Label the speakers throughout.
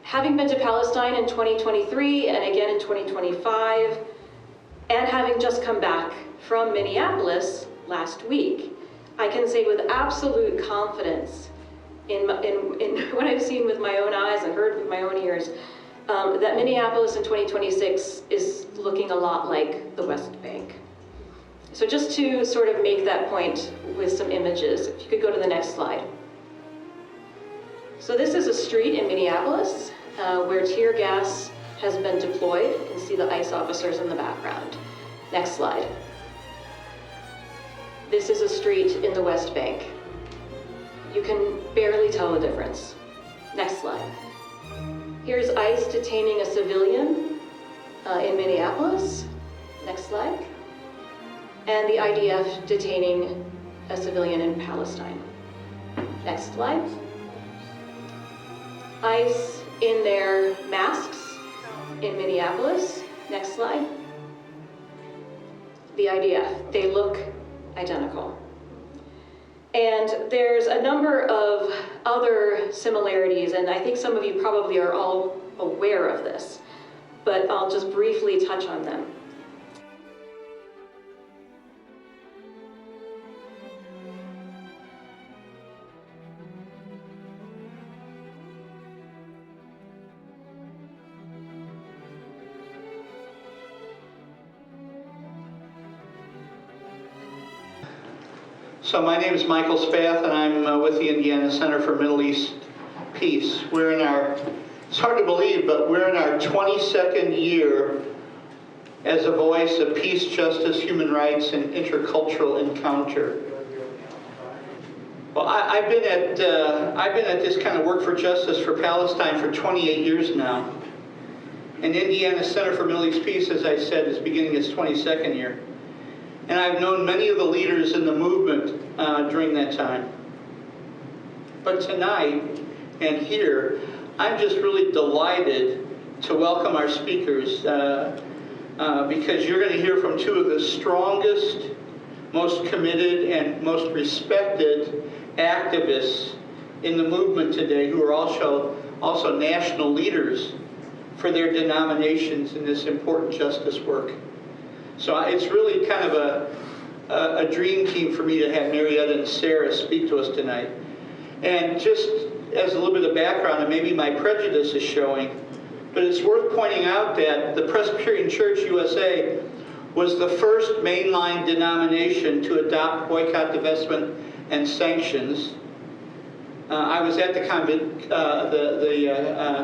Speaker 1: Having been to Palestine in 2023 and again in 2025, and having just come back from Minneapolis last week, I can say with absolute confidence in what I've seen with my own eyes and heard with my own ears, that Minneapolis in 2026 is looking a lot like the West Bank. So just to sort of make that point with some images, if you could go to the next slide. So this is a street in Minneapolis where tear gas has been deployed. You can see the ICE officers in the background. Next slide. This is a street in the West Bank. You can barely tell the difference. Next slide. Here's ICE detaining a civilian in Minneapolis. Next slide. And the IDF detaining a civilian in Palestine. Next slide. ICE in their masks in Minneapolis. Next slide. The IDF, they look identical. And there's a number of other similarities, and I think some of you probably are all aware of this, but I'll just briefly touch on them.
Speaker 2: So my name is Michael Spath, and I'm with the Indiana Center for Middle East Peace. It's hard to believe, but we're in our 22nd year as a voice of peace, justice, human rights, and intercultural encounter. Well, I've been at this kind of work for justice for Palestine for 28 years now. And Indiana Center for Middle East Peace, as I said, is beginning its 22nd year. And I've known many of the leaders in the movement during that time. But tonight and here, I'm just really delighted to welcome our speakers because you're going to hear from two of the strongest, most committed, and most respected activists in the movement today, who are also national leaders for their denominations in this important justice work. So it's really kind of a dream team for me to have Marietta and Sarah speak to us tonight. And just as a little bit of background, and maybe my prejudice is showing, but it's worth pointing out that the Presbyterian Church USA was the first mainline denomination to adopt boycott, divestment, and sanctions. I was at the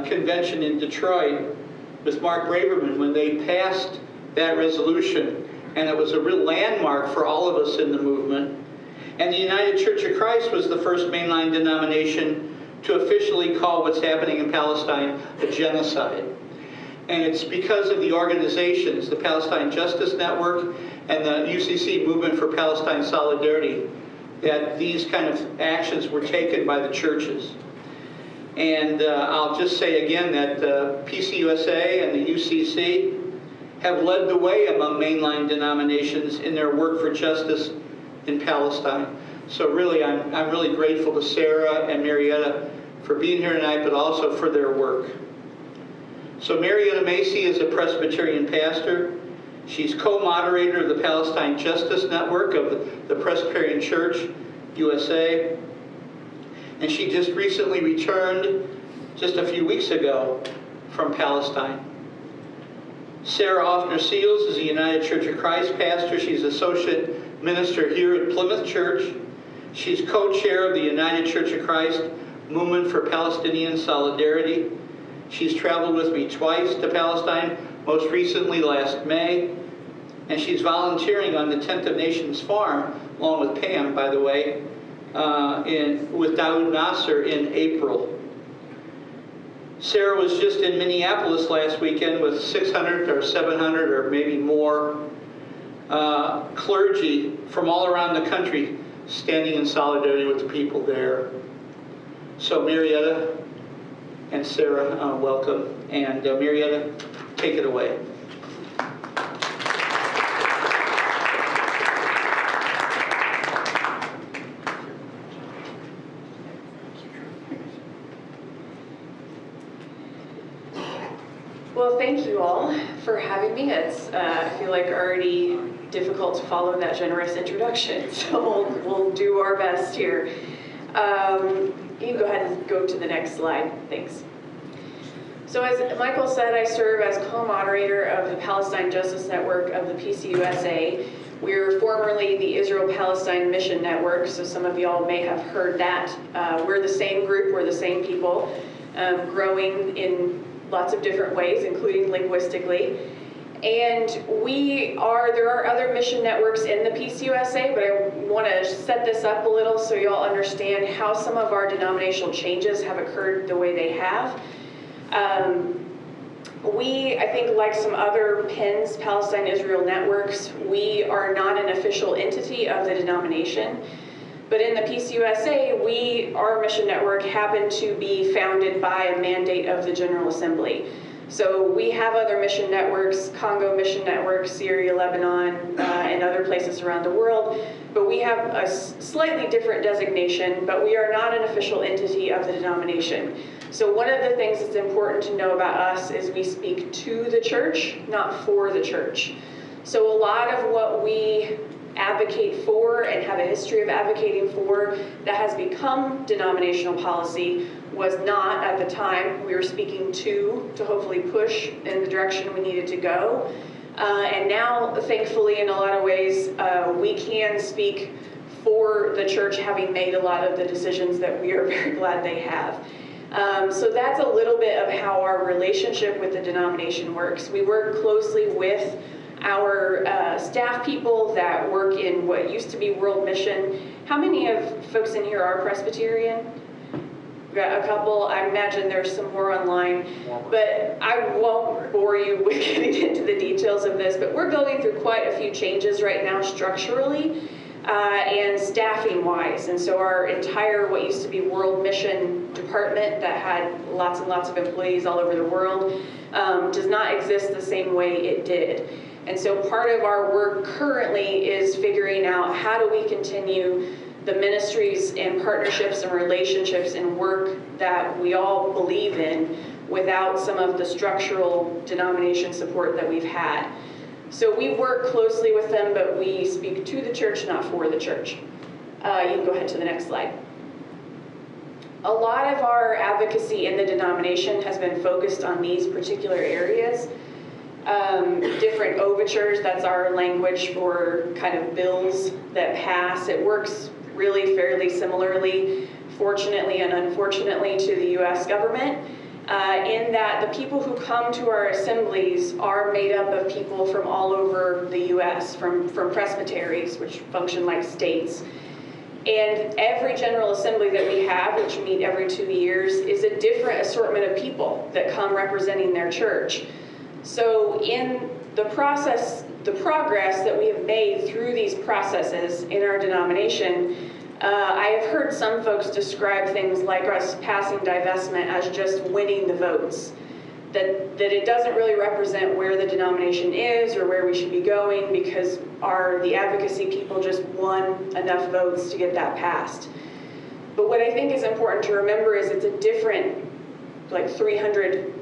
Speaker 2: convention in Detroit with Mark Braverman when they passed that resolution, and it was a real landmark for all of us in the movement. And the United Church of Christ was the first mainline denomination to officially call what's happening in Palestine a genocide. And it's because of the organizations, the Palestine Justice Network and the UCC Movement for Palestine Solidarity, that these kind of actions were taken by the churches. And I'll just say again that PC-USA and the UCC have led the way among mainline denominations in their work for justice in Palestine. So really, I'm really grateful to Sarah and Marietta for being here tonight, but also for their work. So Marietta Macy is a Presbyterian pastor. She's co-moderator of the Palestine Justice Network of the Presbyterian Church USA. And she just recently returned, just a few weeks ago, from Palestine. Sarah Offner-Seals is a United Church of Christ pastor. She's associate minister here at Plymouth Church. She's co-chair of the United Church of Christ Movement for Palestinian Solidarity. She's traveled with me twice to Palestine, most recently last May. And she's volunteering on the Tent of Nations Farm, along with Pam, by the way, with Daoud Nasser in April. Sarah was just in Minneapolis last weekend with 600 or 700 or maybe more clergy from all around the country standing in solidarity with the people there. So Marietta and Sarah, welcome. And Marietta, take it away.
Speaker 3: Well, thank you all for having me. It's, I feel like already difficult to follow that generous introduction, so we'll do our best here. You can go ahead and go to the next slide. Thanks. So as Michael said, I serve as co-moderator of the Palestine Justice Network of the PC-USA. We're formerly the Israel-Palestine Mission Network, so some of y'all may have heard that. We're the same group, we're the same people, growing in lots of different ways, including linguistically. And there are other mission networks in the PC-USA, but I want to set this up a little so y'all understand how some of our denominational changes have occurred the way they have. I think like some other PINs, Palestine-Israel networks, we are not an official entity of the denomination. But in the PC-USA, our mission network happened to be founded by a mandate of the General Assembly. So we have other mission networks, Congo Mission Network, Syria, Lebanon, and other places around the world. But we have a slightly different designation, but we are not an official entity of the denomination. So one of the things that's important to know about us is we speak to the church, not for the church. So a lot of what we advocate for and have a history of advocating for that has become denominational policy was not at the time. We were speaking to hopefully push in the direction we needed to go. And now, thankfully, in a lot of ways, we can speak for the church, having made a lot of the decisions that we are very glad they have. So that's a little bit of how our relationship with the denomination works. We work closely with our staff people that work in what used to be World Mission. How many of folks in here are Presbyterian? We've got a couple. I imagine there's some more online, but I won't bore you with getting into the details of this, but we're going through quite a few changes right now structurally and staffing-wise. And so our entire, what used to be World Mission department that had lots and lots of employees all over the world does not exist the same way it did. And so part of our work currently is figuring out how do we continue the ministries and partnerships and relationships and work that we all believe in without some of the structural denomination support that we've had. So we work closely with them, but we speak to the church, not for the church. You can go ahead to the next slide. A lot of our advocacy in the denomination has been focused on these particular areas. Different overtures, that's our language for kind of bills that pass. It works really fairly similarly, fortunately and unfortunately, to the US government, in that the people who come to our assemblies are made up of people from all over the US, from presbyteries, which function like states. And every General Assembly that we have, which meet every 2 years, is a different assortment of people that come representing their church. So in the process, the progress that we have made through these processes in our denomination, I have heard some folks describe things like us passing divestment as just winning the votes. That it doesn't really represent where the denomination is or where we should be going because the advocacy people just won enough votes to get that passed. But what I think is important to remember is it's a different, like 300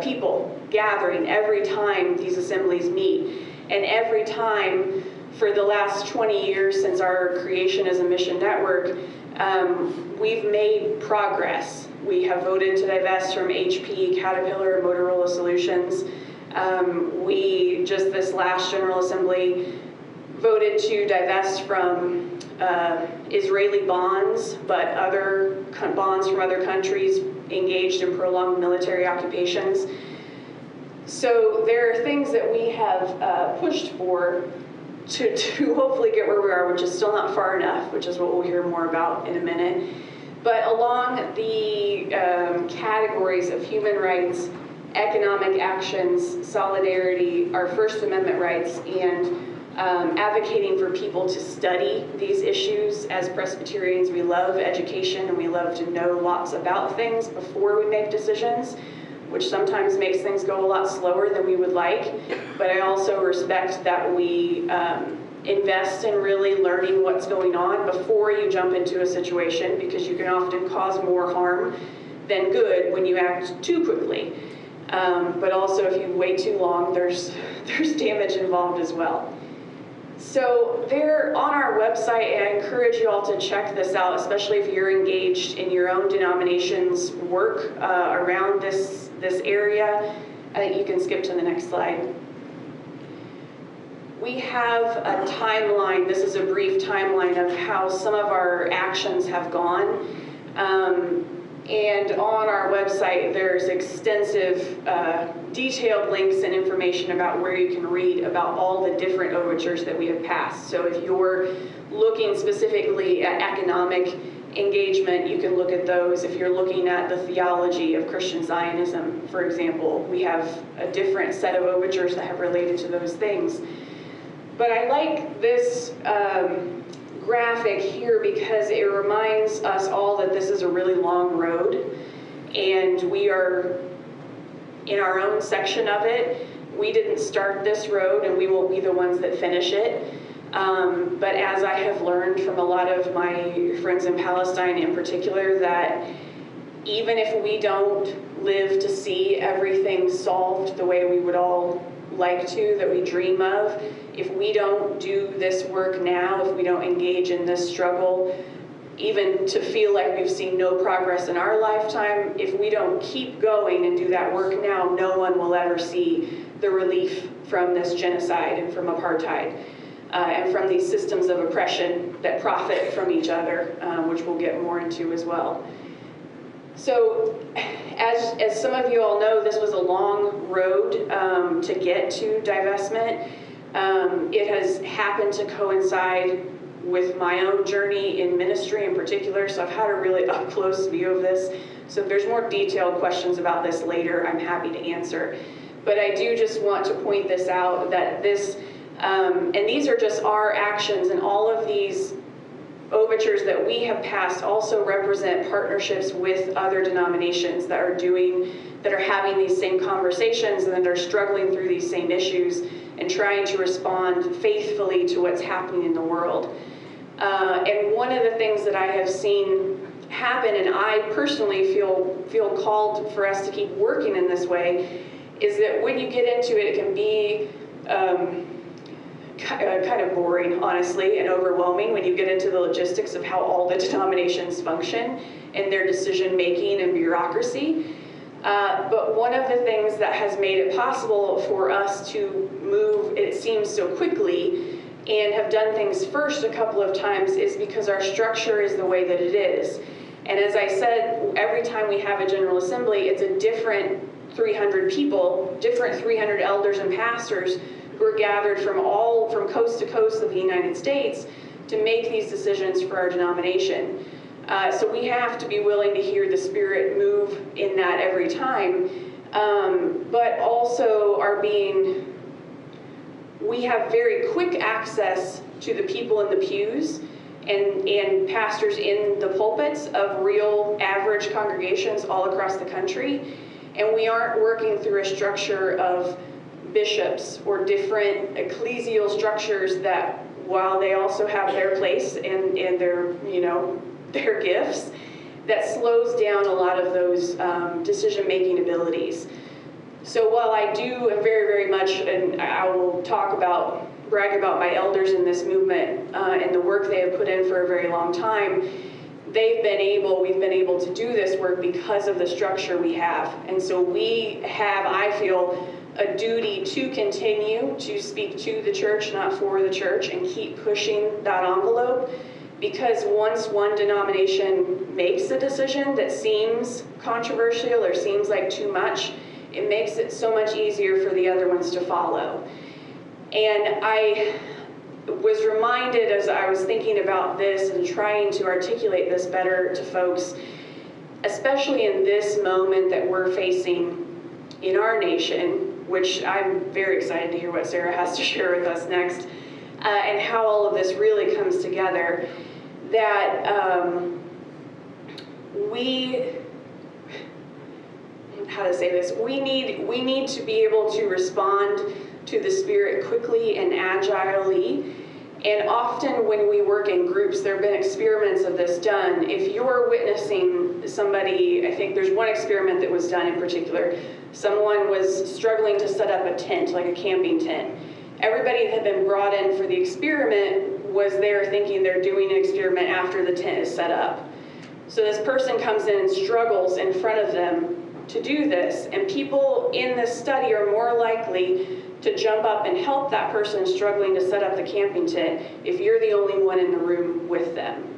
Speaker 3: people gathering every time these assemblies meet. And every time for the last 20 years since our creation as a mission network, we've made progress. We have voted to divest from HP, Caterpillar, Motorola Solutions. We, just this last General Assembly, voted to divest from Israeli bonds, but other bonds from other countries engaged in prolonged military occupations. So there are things that we have pushed for to hopefully get where we are, which is still not far enough, which is what we'll hear more about in a minute. But along the categories of human rights, economic actions, solidarity, our First Amendment rights, and advocating for people to study these issues. As Presbyterians, we love education and we love to know lots about things before we make decisions, which sometimes makes things go a lot slower than we would like. But I also respect that we invest in really learning what's going on before you jump into a situation, because you can often cause more harm than good when you act too quickly. But also, if you wait too long, there's damage involved as well. So there on our website, I encourage you all to check this out, especially if you're engaged in your own denomination's work around this area. I think you can skip to the next slide. We have a timeline. This is a brief timeline of how some of our actions have gone. And on our website, there's extensive detailed links and information about where you can read about all the different overtures that we have passed. So if you're looking specifically at economic engagement, you can look at those. If you're looking at the theology of Christian Zionism, for example, we have a different set of overtures that have related to those things. But I like this graphic here because it reminds us all that this is a really long road, and we are in our own section of it. We didn't start this road, and we won't be the ones that finish it. But as I have learned from a lot of my friends in Palestine in particular, that even if we don't live to see everything solved the way we would all like to, that we dream of, if we don't do this work now, if we don't engage in this struggle, even to feel like we've seen no progress in our lifetime, if we don't keep going and do that work now, no one will ever see the relief from this genocide and from apartheid and from these systems of oppression that profit from each other, which we'll get more into as well. So as some of you all know, this was a long road to get to divestment. It has happened to coincide with my own journey in ministry in particular, so I've had a really up-close view of this. So if there's more detailed questions about this later, I'm happy to answer. But I do just want to point this out, that this, and these are just our actions, and all of these overtures that we have passed also represent partnerships with other denominations that are having these same conversations and that are struggling through these same issues and trying to respond faithfully to what's happening in the world. And one of the things that I have seen happen, and I personally feel called for us to keep working in this way, is that when you get into it, it can be kind of boring, honestly, and overwhelming when you get into the logistics of how all the denominations function and their decision-making and bureaucracy. But one of the things that has made it possible for us to move, it seems, so quickly and have done things first a couple of times is because our structure is the way that it is. And as I said, every time we have a General Assembly, it's a different 300 people, different 300 elders and pastors who are gathered from coast to coast of the United States to make these decisions for our denomination. So we have to be willing to hear the Spirit move in that every time, but also we have very quick access to the people in the pews and pastors in the pulpits of real average congregations all across the country, and we aren't working through a structure of bishops or different ecclesial structures that, while they also have their place and their gifts, that slows down a lot of those decision-making abilities. So while I do very, very much, and I will brag about my elders in this movement and the work they have put in for a very long time, we've been able to do this work because of the structure we have. And so we have, I feel, a duty to continue to speak to the church, not for the church, and keep pushing that envelope, because once one denomination makes a decision that seems controversial or seems like too much, it makes it so much easier for the other ones to follow. And I was reminded as I was thinking about this and trying to articulate this better to folks, especially in this moment that we're facing in our nation, which I'm very excited to hear what Sarah has to share with us next, and how all of this really comes together, that we need to be able to respond to the Spirit quickly and agilely. And often when we work in groups, there have been experiments of this done. If you're witnessing somebody, I think there's one experiment that was done in particular. Someone was struggling to set up a tent, like a camping tent. Everybody that had been brought in for the experiment was there thinking they're doing an experiment after the tent is set up. So this person comes in and struggles in front of them to do this, and people in this study are more likely to jump up and help that person struggling to set up the camping tent if you're the only one in the room with them.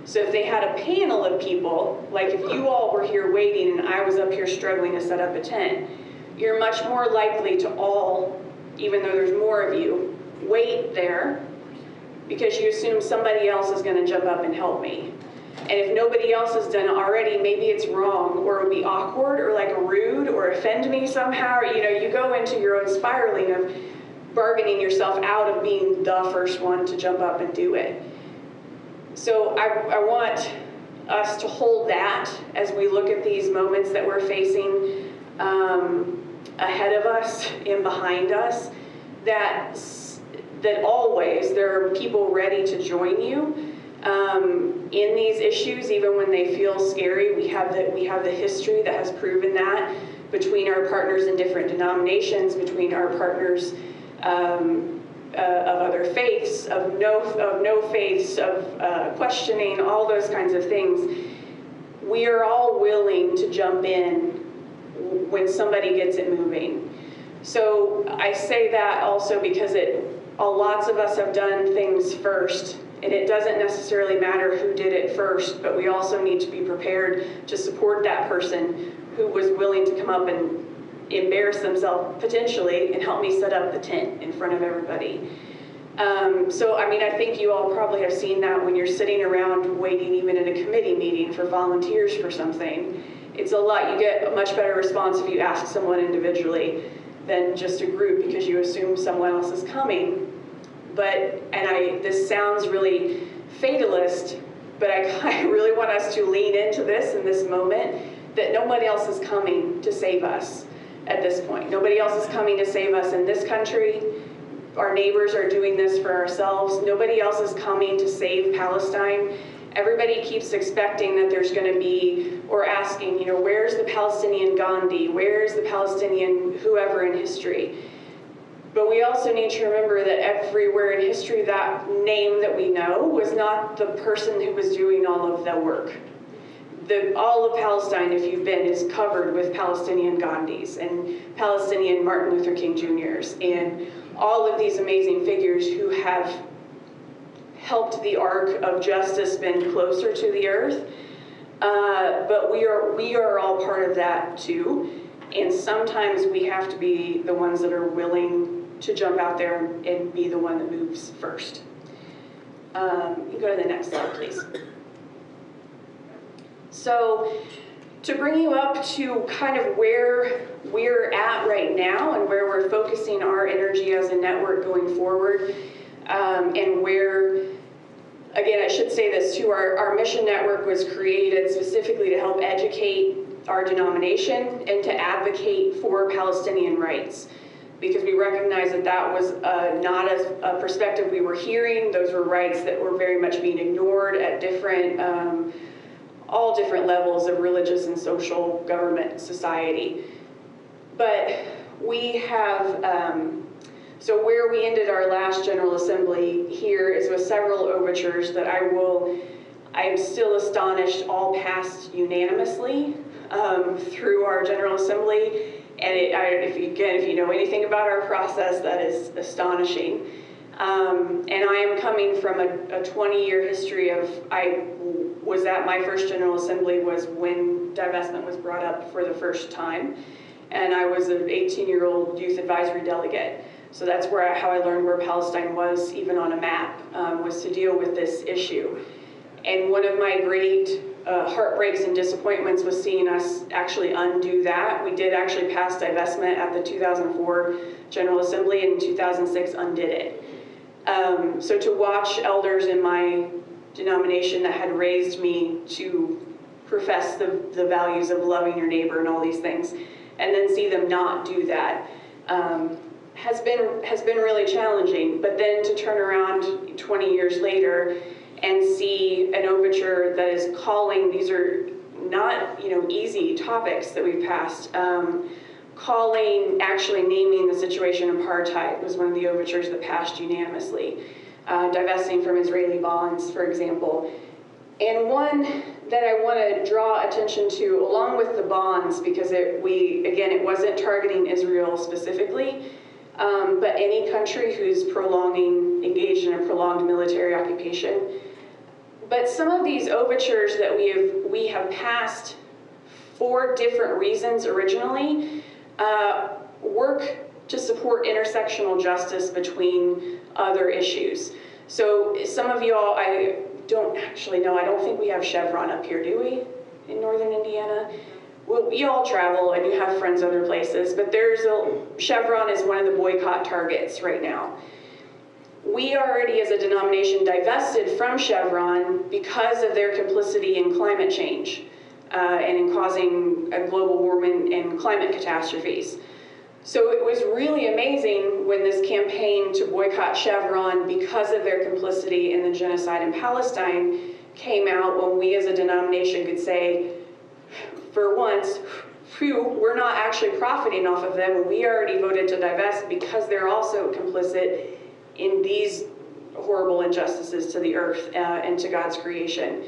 Speaker 3: So if they had a panel of people, like if you all were here waiting and I was up here struggling to set up a tent, you're much more likely to all, even though there's more of you, wait there because you assume somebody else is going to jump up and help me. And if nobody else has done it already, maybe it's wrong, or it would be awkward, or like rude, or offend me somehow. You know, you go into your own spiraling of bargaining yourself out of being the first one to jump up and do it. So I want us to hold that as we look at these moments that we're facing ahead of us and behind us, that always there are people ready to join you in these issues, even when they feel scary. We have the history that has proven that between our partners in different denominations, between our partners of other faiths, of no faiths, of questioning, all those kinds of things. We are all willing to jump in when somebody gets it moving. So I say that also because lots of us have done things first, and it doesn't necessarily matter who did it first, but we also need to be prepared to support that person who was willing to come up and embarrass themselves potentially and help me set up the tent in front of everybody. So I mean, I think you all probably have seen that when you're sitting around waiting even in a committee meeting for volunteers for something. It's a lot. You get a much better response if you ask someone individually than just a group, because you assume someone else is coming. This sounds really fatalist, but I really want us to lean into this in this moment, that nobody else is coming to save us at this point. Nobody else is coming to save us in this country. Our neighbors are doing this for ourselves. Nobody else is coming to save Palestine. Everybody keeps expecting that there's going to be, or asking, you know, where's the Palestinian Gandhi? Where's the Palestinian whoever in history? But we also need to remember that everywhere in history, that name that we know was not the person who was doing all of the work. All of Palestine, if you've been, is covered with Palestinian Gandhis and Palestinian Martin Luther King Jr.'s and all of these amazing figures who have helped the arc of justice bend closer to the earth. But we are all part of that too. And sometimes we have to be the ones that are willing to jump out there and be the one that moves first. You can go to the next slide, please. So to bring you up to kind of where we're at right now and where we're focusing our energy as a network going forward, and where, again, I should say this too, our mission network was created specifically to help educate our denomination and to advocate for Palestinian rights, because we recognize that was not a perspective we were hearing. Those were rights that were very much being ignored at all different levels of religious and social government society. But we have, so where we ended our last General Assembly here is with several overtures that I am still astonished all passed unanimously through our General Assembly. And if you know anything about our process, that is astonishing. And I am coming from a 20-year history of, my first General Assembly was when divestment was brought up for the first time. And I was an 18-year-old youth advisory delegate. So that's how I learned where Palestine was, even on a map, was to deal with this issue. And one of my great heartbreaks and disappointments was seeing us actually undo that. We did actually pass divestment at the 2004 General Assembly, and in 2006 undid it. So to watch elders in my denomination that had raised me to profess the values of loving your neighbor and all these things, and then see them not do that, has been really challenging. But then to turn around 20 years later and see an overture that is calling, these are not easy topics that we've passed. Actually naming the situation apartheid was one of the overtures that passed unanimously. Divesting from Israeli bonds, for example. And one that I want to draw attention to, along with the bonds, because it wasn't targeting Israel specifically, but any country who's engaged in a prolonged military occupation. But some of these overtures that we have passed for different reasons originally work to support intersectional justice between other issues. So some of y'all, I don't actually know, I don't think we have Chevron up here, do we, in northern Indiana? Well, you all travel and you have friends other places, but Chevron is one of the boycott targets right now. We already, as a denomination, divested from Chevron because of their complicity in climate change and in causing a global warming and climate catastrophes. So it was really amazing when this campaign to boycott Chevron because of their complicity in the genocide in Palestine came out, when we as a denomination could say, for once, we're not actually profiting off of them. We already voted to divest because they're also complicit in these horrible injustices to the earth and to God's creation.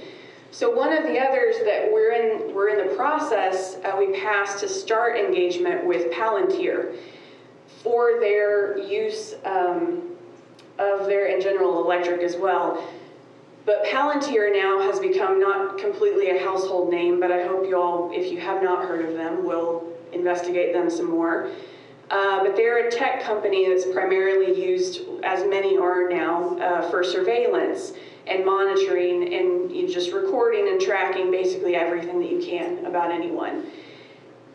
Speaker 3: So one of the others that we're in the process, we passed to start engagement with Palantir for their use of their General Electric as well. But Palantir now has become not completely a household name, but I hope you all, if you have not heard of them, will investigate them some more. But they're a tech company that's primarily used, as many are now, for surveillance and monitoring and just recording and tracking basically everything that you can about anyone.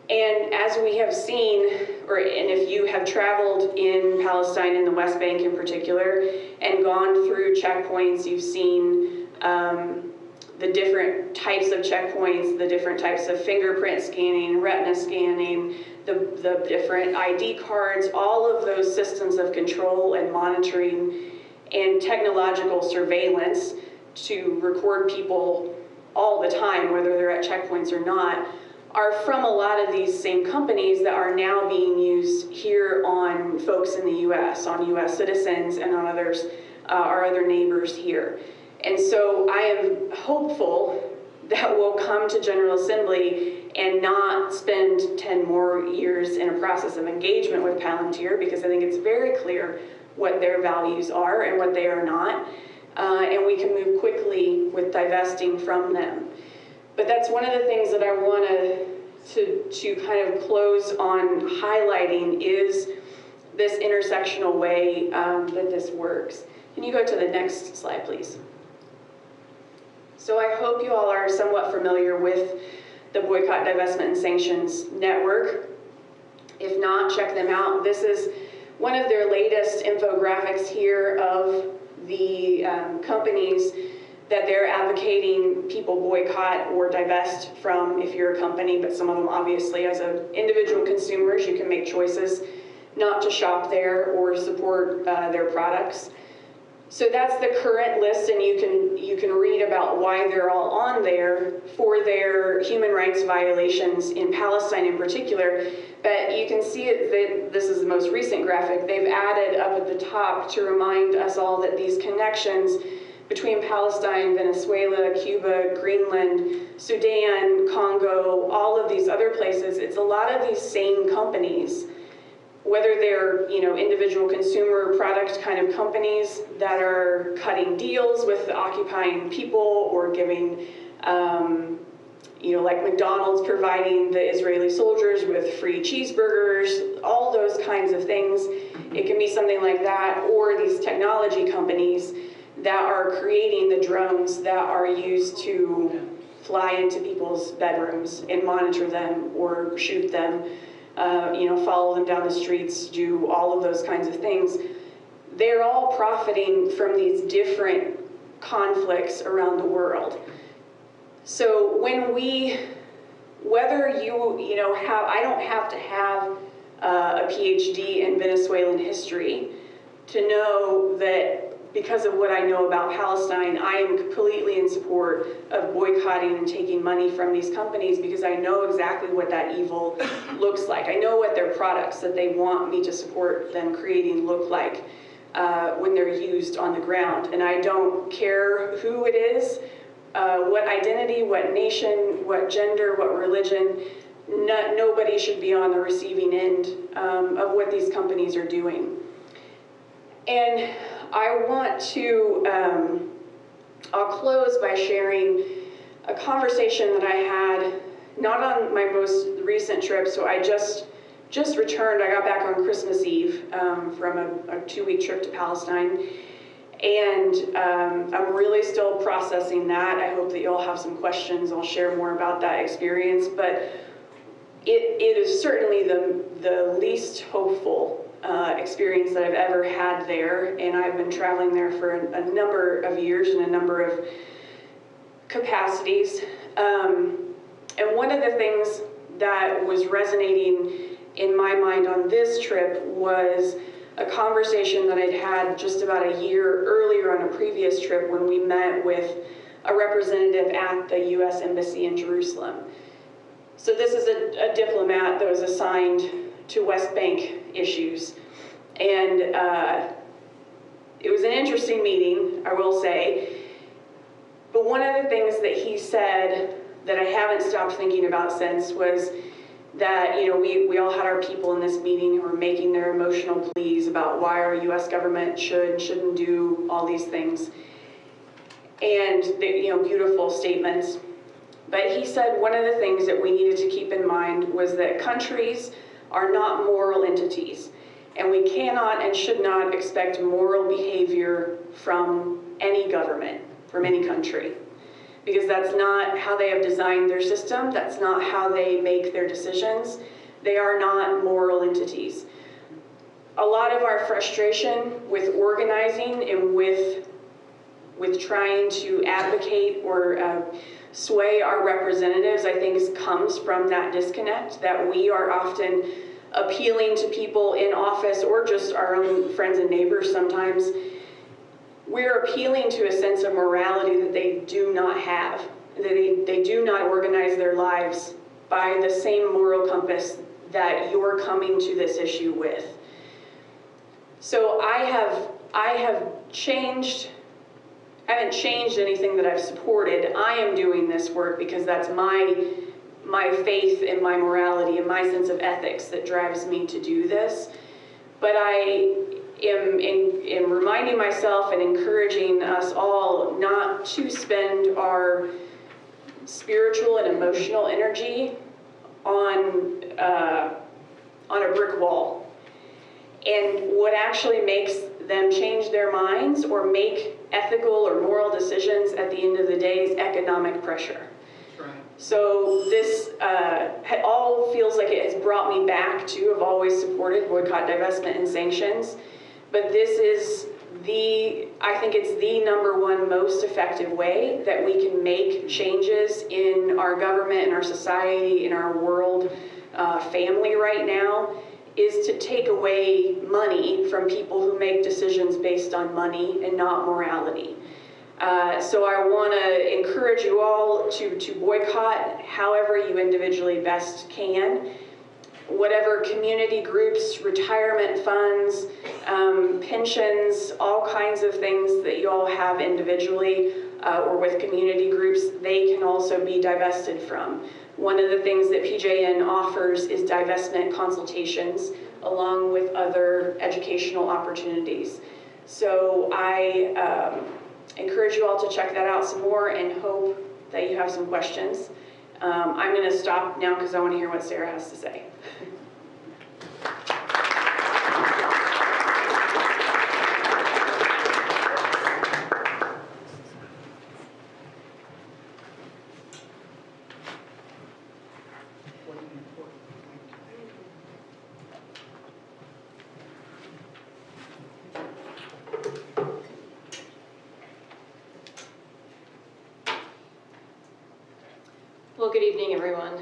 Speaker 3: And as we have seen, and if you have traveled in Palestine, in the West Bank in particular, and gone through checkpoints, you've seen the different types of checkpoints, the different types of fingerprint scanning, retina scanning, the different ID cards, all of those systems of control and monitoring and technological surveillance to record people all the time, whether they're at checkpoints or not, are from a lot of these same companies that are now being used here on folks in the U.S., on U.S. citizens and on others, our other neighbors here. And so I am hopeful that we'll come to General Assembly and not spend 10 more years in a process of engagement with Palantir, because I think it's very clear what their values are and what they are not, and we can move quickly with divesting from them. But that's one of the things that I want to kind of close on highlighting is this intersectional way that this works. Can you go to the next slide, please? So I hope you all are somewhat familiar with the Boycott, Divestment, and Sanctions Network. If not, check them out. This is one of their latest infographics here of the companies that they're advocating people boycott or divest from if you're a company, but some of them obviously as individual consumers, you can make choices not to shop there or support their products. So that's the current list, and you can read about why they're all on there for their human rights violations in Palestine in particular. But you can see that this is the most recent graphic. They've added up at the top to remind us all that these connections between Palestine, Venezuela, Cuba, Greenland, Sudan, Congo, all of these other places, it's a lot of these same companies, whether they're individual consumer product kind of companies that are cutting deals with the occupying people or giving, like McDonald's providing the Israeli soldiers with free cheeseburgers, all those kinds of things. It can be something like that, or these technology companies that are creating the drones that are used to fly into people's bedrooms and monitor them or shoot them, follow them down the streets, do all of those kinds of things. They're all profiting from these different conflicts around the world. So when whether I don't have to have a PhD in Venezuelan history to know that because of what I know about Palestine, I am completely in support of boycotting and taking money from these companies because I know exactly what that evil looks like. I know what their products that they want me to support them creating look like when they're used on the ground. And I don't care who it is, what identity, what nation, what gender, what religion. Nobody should be on the receiving end of what these companies are doing. And I want to, I'll close by sharing a conversation that I had, not on my most recent trip, so I just returned. I got back on Christmas Eve from a 2-week trip to Palestine, and I'm really still processing that. I hope that you'll have some questions. I'll share more about that experience, but it is certainly the least hopeful experience that I've ever had there, and I've been traveling there for a number of years in a number of capacities. And one of the things that was resonating in my mind on this trip was a conversation that I'd had just about a year earlier on a previous trip when we met with a representative at the U.S. Embassy in Jerusalem. So this is a diplomat that was assigned to West Bank issues. And it was an interesting meeting, I will say. But one of the things that he said that I haven't stopped thinking about since was that, you know, we all had our people in this meeting who were making their emotional pleas about why our U.S. government shouldn't do all these things. And, you know, beautiful statements. But he said one of the things that we needed to keep in mind was that countries are not moral entities, and we cannot and should not expect moral behavior from any government, from any country, because that's not how they have designed their system, that's not how they make their decisions. They are not moral entities. A lot of our frustration with organizing and with trying to advocate or sway our representatives, I think, comes from that disconnect, that we are often appealing to people in office or just our own friends and neighbors sometimes. We're appealing to a sense of morality that they do not have, that they do not organize their lives by the same moral compass that you're coming to this issue with. So I haven't changed anything that I've supported. I am doing this work because that's my faith and my morality and my sense of ethics that drives me to do this. But I am reminding myself and encouraging us all not to spend our spiritual and emotional energy on a brick wall. And what actually makes them change their minds or make ethical or moral decisions at the end of the day is economic pressure.
Speaker 2: Right.
Speaker 3: So this all feels like it has brought me back to, I've always supported boycott, divestment, and sanctions, but this is I think it's the #1 most effective way that we can make changes in our government, in our society, in our world family right now, is to take away money from people who make decisions based on money and not morality. So I want to encourage you all to boycott however you individually best can. Whatever community groups, retirement funds, pensions, all kinds of things that you all have individually or with community groups, they can also be divested from. One of the things that PJN offers is divestment consultations along with other educational opportunities. So I encourage you all to check that out some more and hope that you have some questions. I'm going to stop now because I want to hear what Sarah has to say.
Speaker 1: Well, good evening, everyone.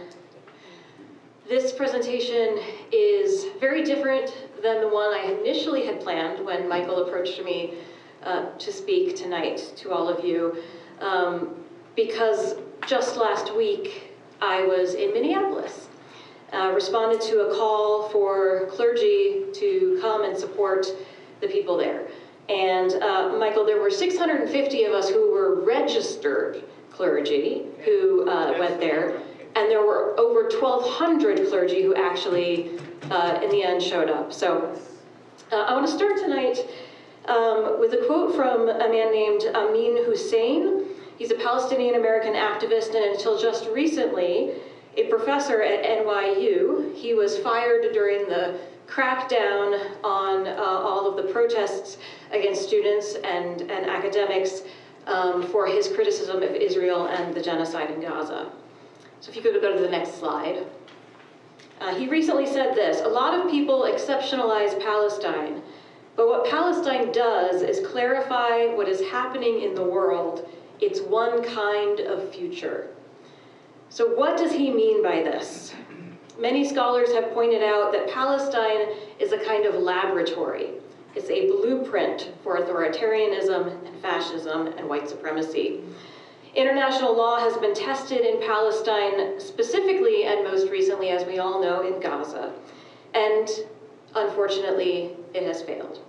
Speaker 1: This presentation is very different than the one I initially had planned when Michael approached me to speak tonight to all of you, because just last week I was in Minneapolis, responded to a call for clergy to come and support the people there. And Michael, there were 650 of us who were registered clergy who went there, and there were over 1,200 clergy who actually, in the end, showed up. So I want to start tonight with a quote from a man named Amin Hussein. He's a Palestinian-American activist, and until just recently, a professor at NYU. He was fired during the crackdown on all of the protests against students and academics for his criticism of Israel and the genocide in Gaza. So if you could go to the next slide. He recently said this: "A lot of people exceptionalize Palestine, but what Palestine does is clarify what is happening in the world. It's one kind of future." So what does he mean by this? Many scholars have pointed out that Palestine is a kind of laboratory. It's a blueprint for authoritarianism and fascism and white supremacy. International law has been tested in Palestine specifically and most recently, as we all know, in Gaza. And unfortunately, it has failed.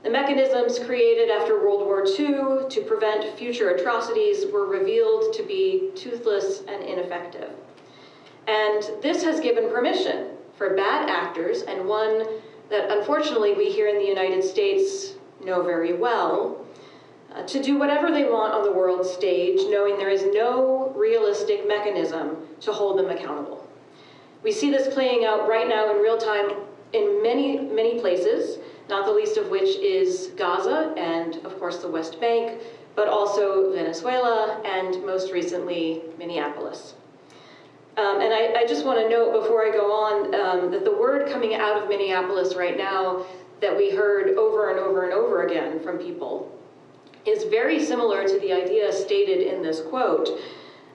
Speaker 1: The mechanisms created after World War II to prevent future atrocities were revealed to be toothless and ineffective. And this has given permission for bad actors, and one that unfortunately we here in the United States know very well, to do whatever they want on the world stage, knowing there is no realistic mechanism to hold them accountable. We see this playing out right now in real time in many, many places, not the least of which is Gaza and, of course, the West Bank, but also Venezuela and most recently, Minneapolis. And I just want to note before I go on that the word coming out of Minneapolis right now that we heard over and over and over again from people is very similar to the idea stated in this quote.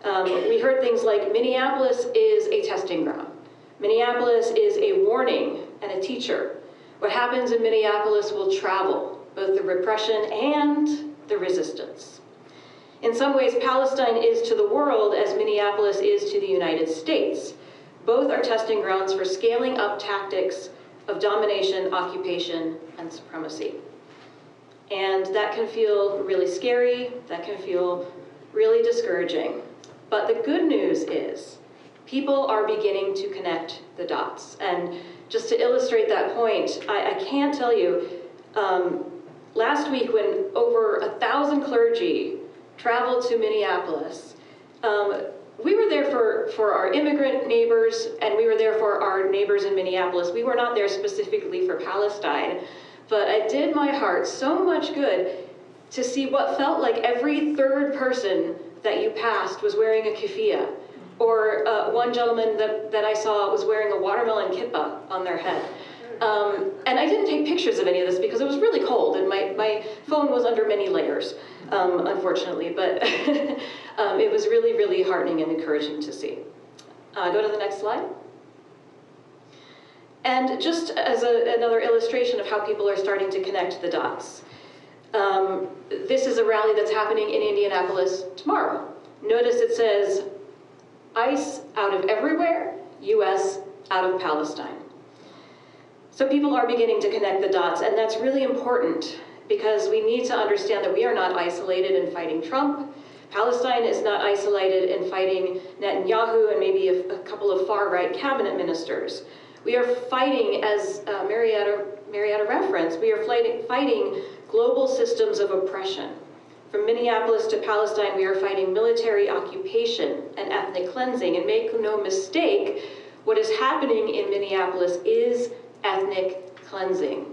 Speaker 1: We heard things like, Minneapolis is a testing ground. Minneapolis is a warning and a teacher. What happens in Minneapolis will travel, both the repression and the resistance. In some ways, Palestine is to the world as Minneapolis is to the United States. Both are testing grounds for scaling up tactics of domination, occupation, and supremacy. And that can feel really scary, that can feel really discouraging. But the good news is, people are beginning to connect the dots. And just to illustrate that point, I can't tell you, last week when over 1,000 clergy traveled to Minneapolis, we were there for our immigrant neighbors, and we were there for our neighbors in Minneapolis. We were not there specifically for Palestine, but it did my heart so much good to see what felt like every third person that you passed was wearing a keffiyeh, or one gentleman that I saw was wearing a watermelon kippah on their head. And I didn't take pictures of any of this because it was really cold and my phone was under many layers, unfortunately, but it was really, really heartening and encouraging to see. Go to the next slide. And just as another illustration of how people are starting to connect the dots, this is a rally that's happening in Indianapolis tomorrow. Notice it says, ICE out of everywhere, US out of Palestine. So people are beginning to connect the dots, and that's really important because we need to understand that we are not isolated in fighting Trump. Palestine is not isolated in fighting Netanyahu and maybe a couple of far-right cabinet ministers. We are fighting, as Marietta referenced, we are fighting global systems of oppression. From Minneapolis to Palestine, we are fighting military occupation and ethnic cleansing. And make no mistake, what is happening in Minneapolis is ethnic cleansing.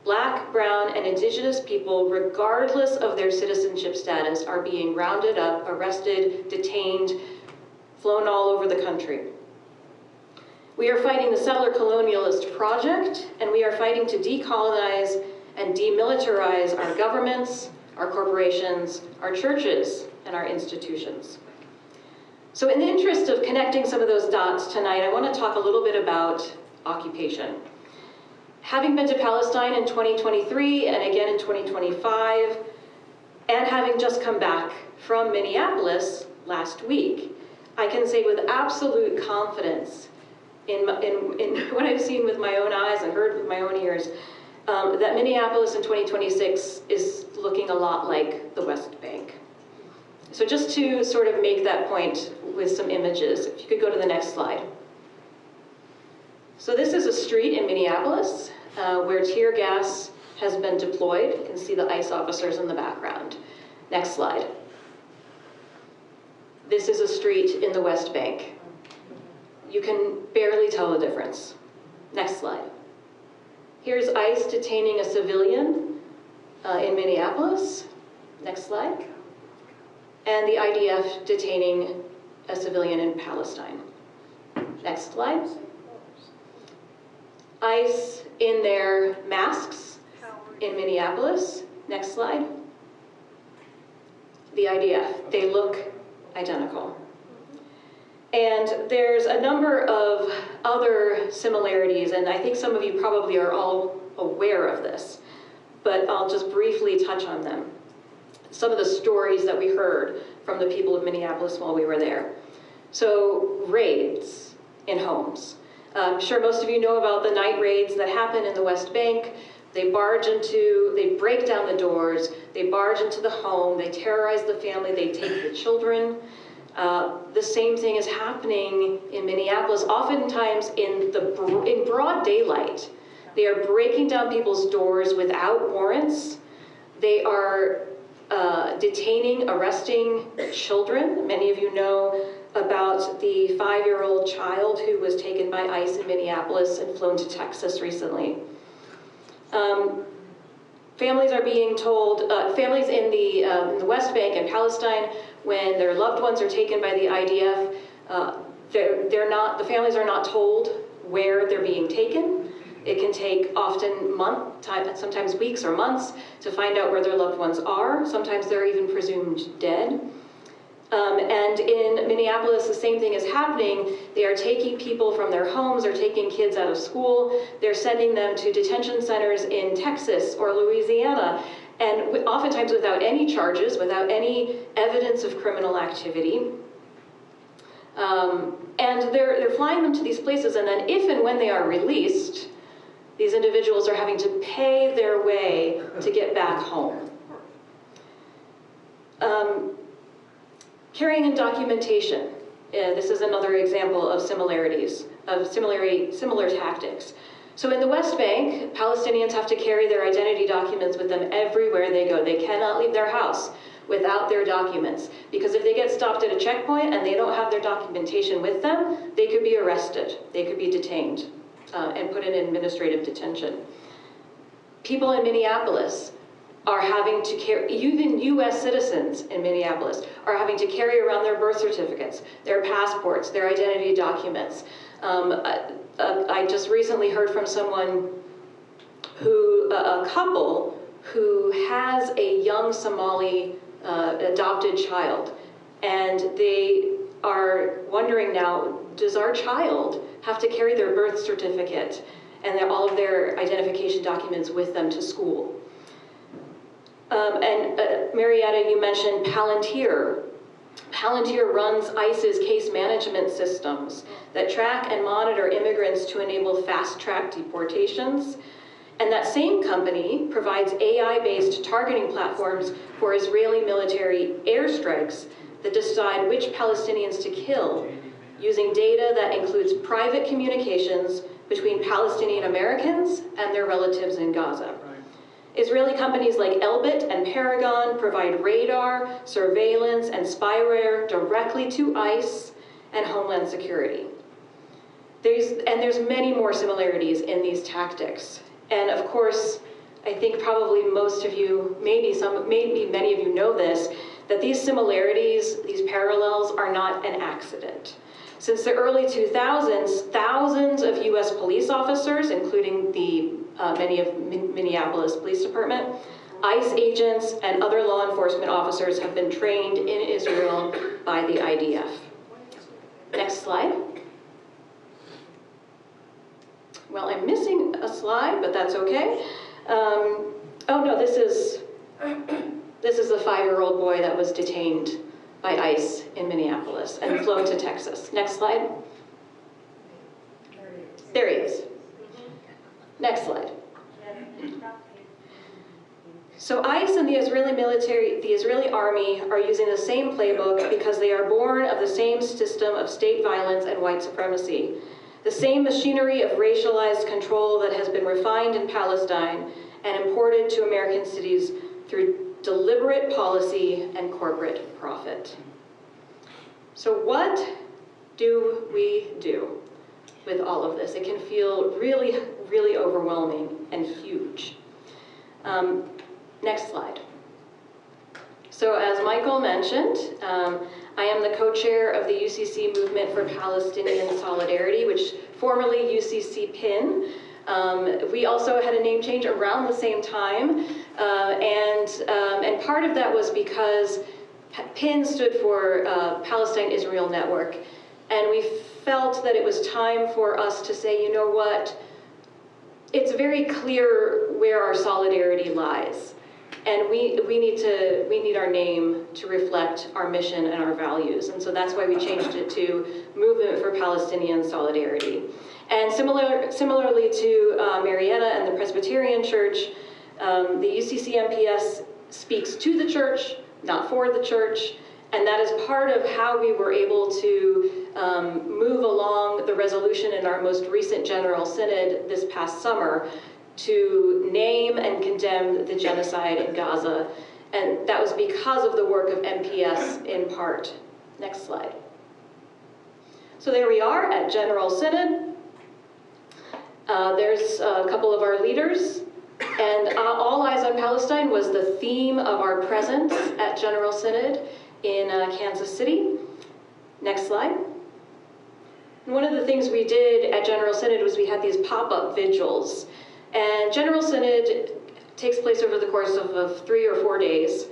Speaker 1: Black, brown, and indigenous people, regardless of their citizenship status, are being rounded up, arrested, detained, flown all over the country. We are fighting the settler colonialist project, and we are fighting to decolonize and demilitarize our governments, our corporations, our churches, and our institutions. So in the interest of connecting some of those dots tonight, I want to talk a little bit about occupation. Having been to Palestine in 2023 and again in 2025, and having just come back from Minneapolis last week, I can say with absolute confidence in what I've seen with my own eyes and heard with my own ears, that Minneapolis in 2026 is looking a lot like the West Bank. So just to sort of make that point with some images, if you could go to the next slide. So this is a street in Minneapolis where tear gas has been deployed. You can see the ICE officers in the background. Next slide. This is a street in the West Bank. You can barely tell the difference. Next slide. Here's ICE detaining a civilian in Minneapolis. Next slide. And the IDF detaining a civilian in Palestine. Next slide. ICE in their masks in Minneapolis. Next slide. The IDF, they look identical. And there's a number of other similarities, and I think some of you probably are all aware of this, but I'll just briefly touch on them. Some of the stories that we heard from the people of Minneapolis while we were there. So raids in homes. I'm sure most of you know about the night raids that happen in the West Bank. They break down the doors, they barge into the home, they terrorize the family, they take the children. The same thing is happening in Minneapolis, oftentimes in broad daylight. They are breaking down people's doors without warrants. They are detaining, arresting children. Many of you know about the 5-year-old child who was taken by ICE in Minneapolis and flown to Texas recently. Families are being told, families in the West Bank and Palestine, when their loved ones are taken by the IDF, the families are not told where they're being taken. It can take often sometimes weeks or months to find out where their loved ones are. Sometimes they're even presumed dead. And in Minneapolis, the same thing is happening. They are taking people from their homes, they're taking kids out of school, they're sending them to detention centers in Texas or Louisiana, and oftentimes without any charges, without any evidence of criminal activity. And they're flying them to these places, and then if and when they are released, these individuals are having to pay their way to get back home. Carrying in documentation. This is another example of similarities, of similar tactics. So in the West Bank, Palestinians have to carry their identity documents with them everywhere they go. They cannot leave their house without their documents, because if they get stopped at a checkpoint and they don't have their documentation with them, they could be arrested, they could be detained and put in administrative detention. People in Minneapolis are having to carry, even US citizens in Minneapolis are having to carry around their birth certificates, their passports, their identity documents. I just recently heard from someone a couple who has a young Somali adopted child, and they are wondering now, does our child have to carry their birth certificate and all of their identification documents with them to school? Marietta, you mentioned Palantir. Palantir runs ICE's case management systems that track and monitor immigrants to enable fast-track deportations. And that same company provides AI-based targeting platforms for Israeli military airstrikes that decide which Palestinians to kill, using data that includes private communications between Palestinian Americans and their relatives in Gaza. Israeli companies like Elbit and Paragon provide radar, surveillance, and spyware directly to ICE and Homeland Security. There's many more similarities in these tactics. And of course, I think probably most of you, maybe many of you know this, that these similarities, these parallels are not an accident. Since the early 2000s, thousands of US police officers, including many of Minneapolis Police Department, ICE agents, and other law enforcement officers have been trained in Israel by the IDF. Next slide. Well, I'm missing a slide, but that's okay. Oh no, this is a 5-year-old boy that was detained by ICE in Minneapolis and flown to Texas. Next slide. There he is. Next slide. So ICE and the Israeli military, the Israeli army, are using the same playbook because they are born of the same system of state violence and white supremacy. The same machinery of racialized control that has been refined in Palestine and imported to American cities through deliberate policy and corporate profit. So what do we do with all of this? It can feel really, really overwhelming and huge. Next slide. So as Michael mentioned, I am the co-chair of the UCC Movement for Palestinian Solidarity, which formerly UCC PIN. We also had a name change around the same time, and part of that was because PIN stood for Palestine-Israel Network, and we felt that it was time for us to say, you know what, it's very clear where our solidarity lies. And we need our name to reflect our mission and our values. And so that's why we changed it to Movement for Palestinian Solidarity. And similarly to Marietta and the Presbyterian Church, the UCC MPS speaks to the church, not for the church. And that is part of how we were able to move along the resolution in our most recent General Synod this past summer to name and condemn the genocide in Gaza. And that was because of the work of MPS in part. Next slide. So there we are at General Synod. There's a couple of our leaders. And All Eyes on Palestine was the theme of our presence at General Synod in Kansas City. Next slide. And one of the things we did at General Synod was we had these pop-up vigils. And General Synod takes place over the course of 3 or 4 days.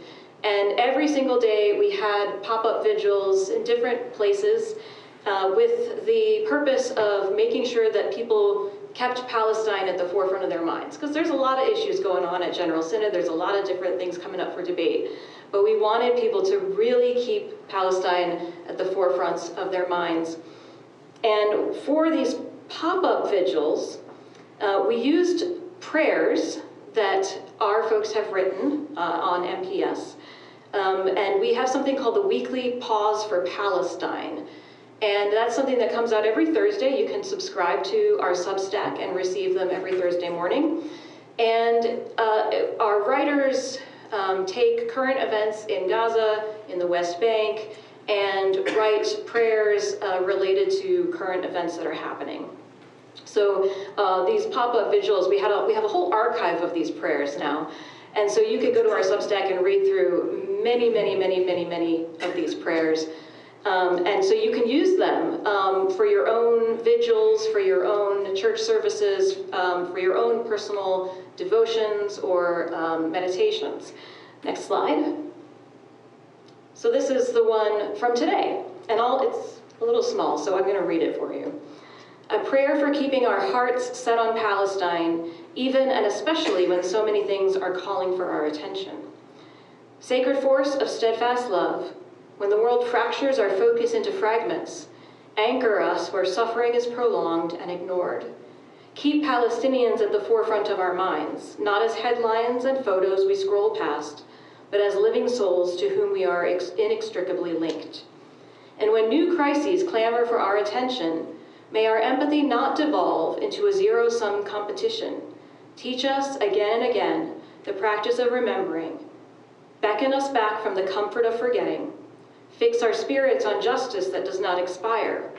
Speaker 1: And every single day we had pop-up vigils in different places with the purpose of making sure that people kept Palestine at the forefront of their minds. Because there's a lot of issues going on at General Synod. There's a lot of different things coming up for debate. But we wanted people to really keep Palestine at the forefront of their minds. And for these pop-up vigils, we used prayers that our folks have written on MPS. And we have something called the Weekly Pause for Palestine. And that's something that comes out every Thursday. You can subscribe to our Substack and receive them every Thursday morning. And our writers take current events in Gaza, in the West Bank, and write prayers related to current events that are happening. So these pop-up vigils, we have a whole archive of these prayers now. And so you could go to our Substack and read through many, many, many, many, many of these prayers. And so you can use them for your own vigils, for your own church services, for your own personal devotions or meditations. Next slide. So this is the one from today. And it's a little small, so I'm going to read it for you. A prayer for keeping our hearts set on Palestine, even and especially when so many things are calling for our attention. Sacred force of steadfast love, when the world fractures our focus into fragments, anchor us where suffering is prolonged and ignored. Keep Palestinians at the forefront of our minds, not as headlines and photos we scroll past, but as living souls to whom we are inextricably linked. And when new crises clamor for our attention, may our empathy not devolve into a zero-sum competition. Teach us again and again the practice of remembering. Beckon us back from the comfort of forgetting. Fix our spirits on justice that does not expire,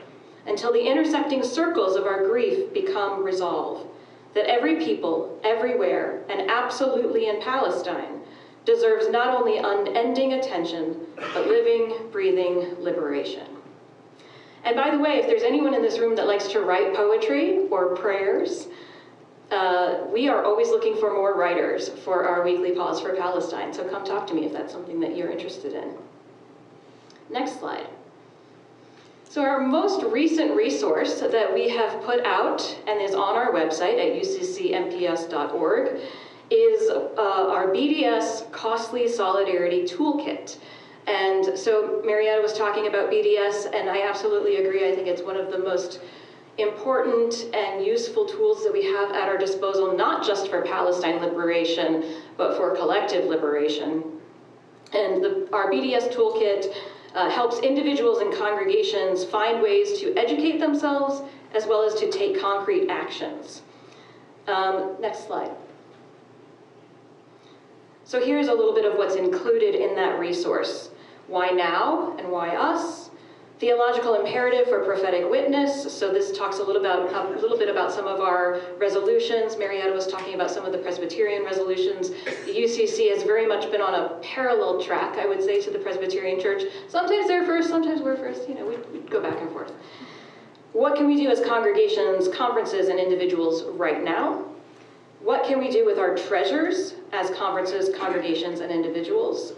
Speaker 1: until the intersecting circles of our grief become resolve, that every people, everywhere, and absolutely in Palestine, deserves not only unending attention, but living, breathing liberation. And by the way, if there's anyone in this room that likes to write poetry or prayers, we are always looking for more writers for our weekly Pause for Palestine. So come talk to me if that's something that you're interested in. Next slide. So our most recent resource that we have put out and is on our website at uccmps.org is our BDS Costly Solidarity Toolkit. And so Marietta was talking about BDS, and I absolutely agree. I think it's one of the most important and useful tools that we have at our disposal, not just for Palestine liberation, but for collective liberation. And our BDS toolkit helps individuals and congregations find ways to educate themselves as well as to take concrete actions. Next slide. So here's a little bit of what's included in that resource. Why now and why us? Theological imperative for prophetic witness. So this talks a little bit about some of our resolutions. Marietta was talking about some of the Presbyterian resolutions. The UCC has very much been on a parallel track, I would say, to the Presbyterian Church. Sometimes they're first, sometimes we're first. You know, we go back and forth. What can we do as congregations, conferences, and individuals right now? What can we do with our treasures as conferences, congregations, and individuals?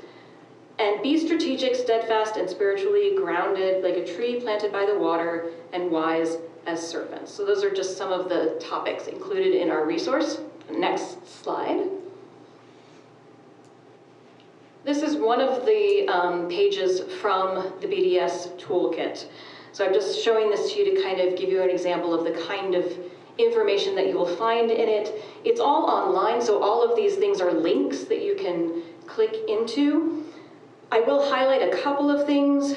Speaker 1: And be strategic, steadfast, and spiritually grounded like a tree planted by the water, and wise as serpents. So those are just some of the topics included in our resource. Next slide. This is one of the pages from the BDS toolkit. So I'm just showing this to you to kind of give you an example of the kind of information that you will find in it. It's all online, so all of these things are links that you can click into. I will highlight a couple of things.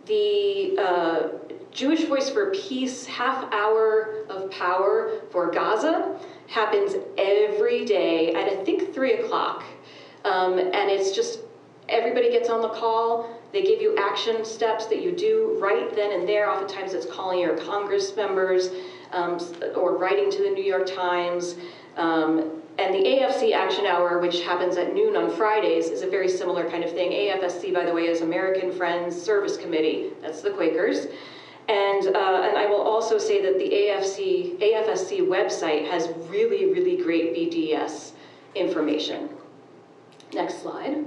Speaker 1: The Jewish Voice for Peace half hour of power for Gaza happens every day at I think 3 o'clock. And it's just, everybody gets on the call. They give you action steps that you do right then and there. Oftentimes it's calling your Congress members or writing to the New York Times. And the AFC Action Hour, which happens at noon on Fridays, is a very similar kind of thing. AFSC, by the way, is American Friends Service Committee. That's the Quakers. And I will also say that the AFSC website has really, really great BDS information. Next slide.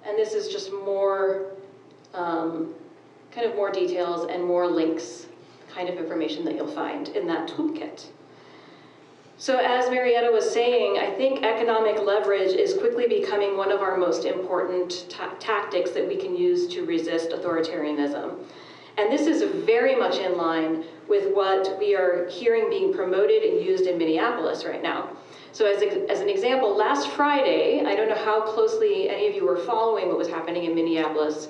Speaker 1: And this is just more, kind of more details and more links, kind of information that you'll find in that toolkit. So as Marietta was saying, I think economic leverage is quickly becoming one of our most important tactics that we can use to resist authoritarianism. And this is very much in line with what we are hearing being promoted and used in Minneapolis right now. So as an example, last Friday, I don't know how closely any of you were following what was happening in Minneapolis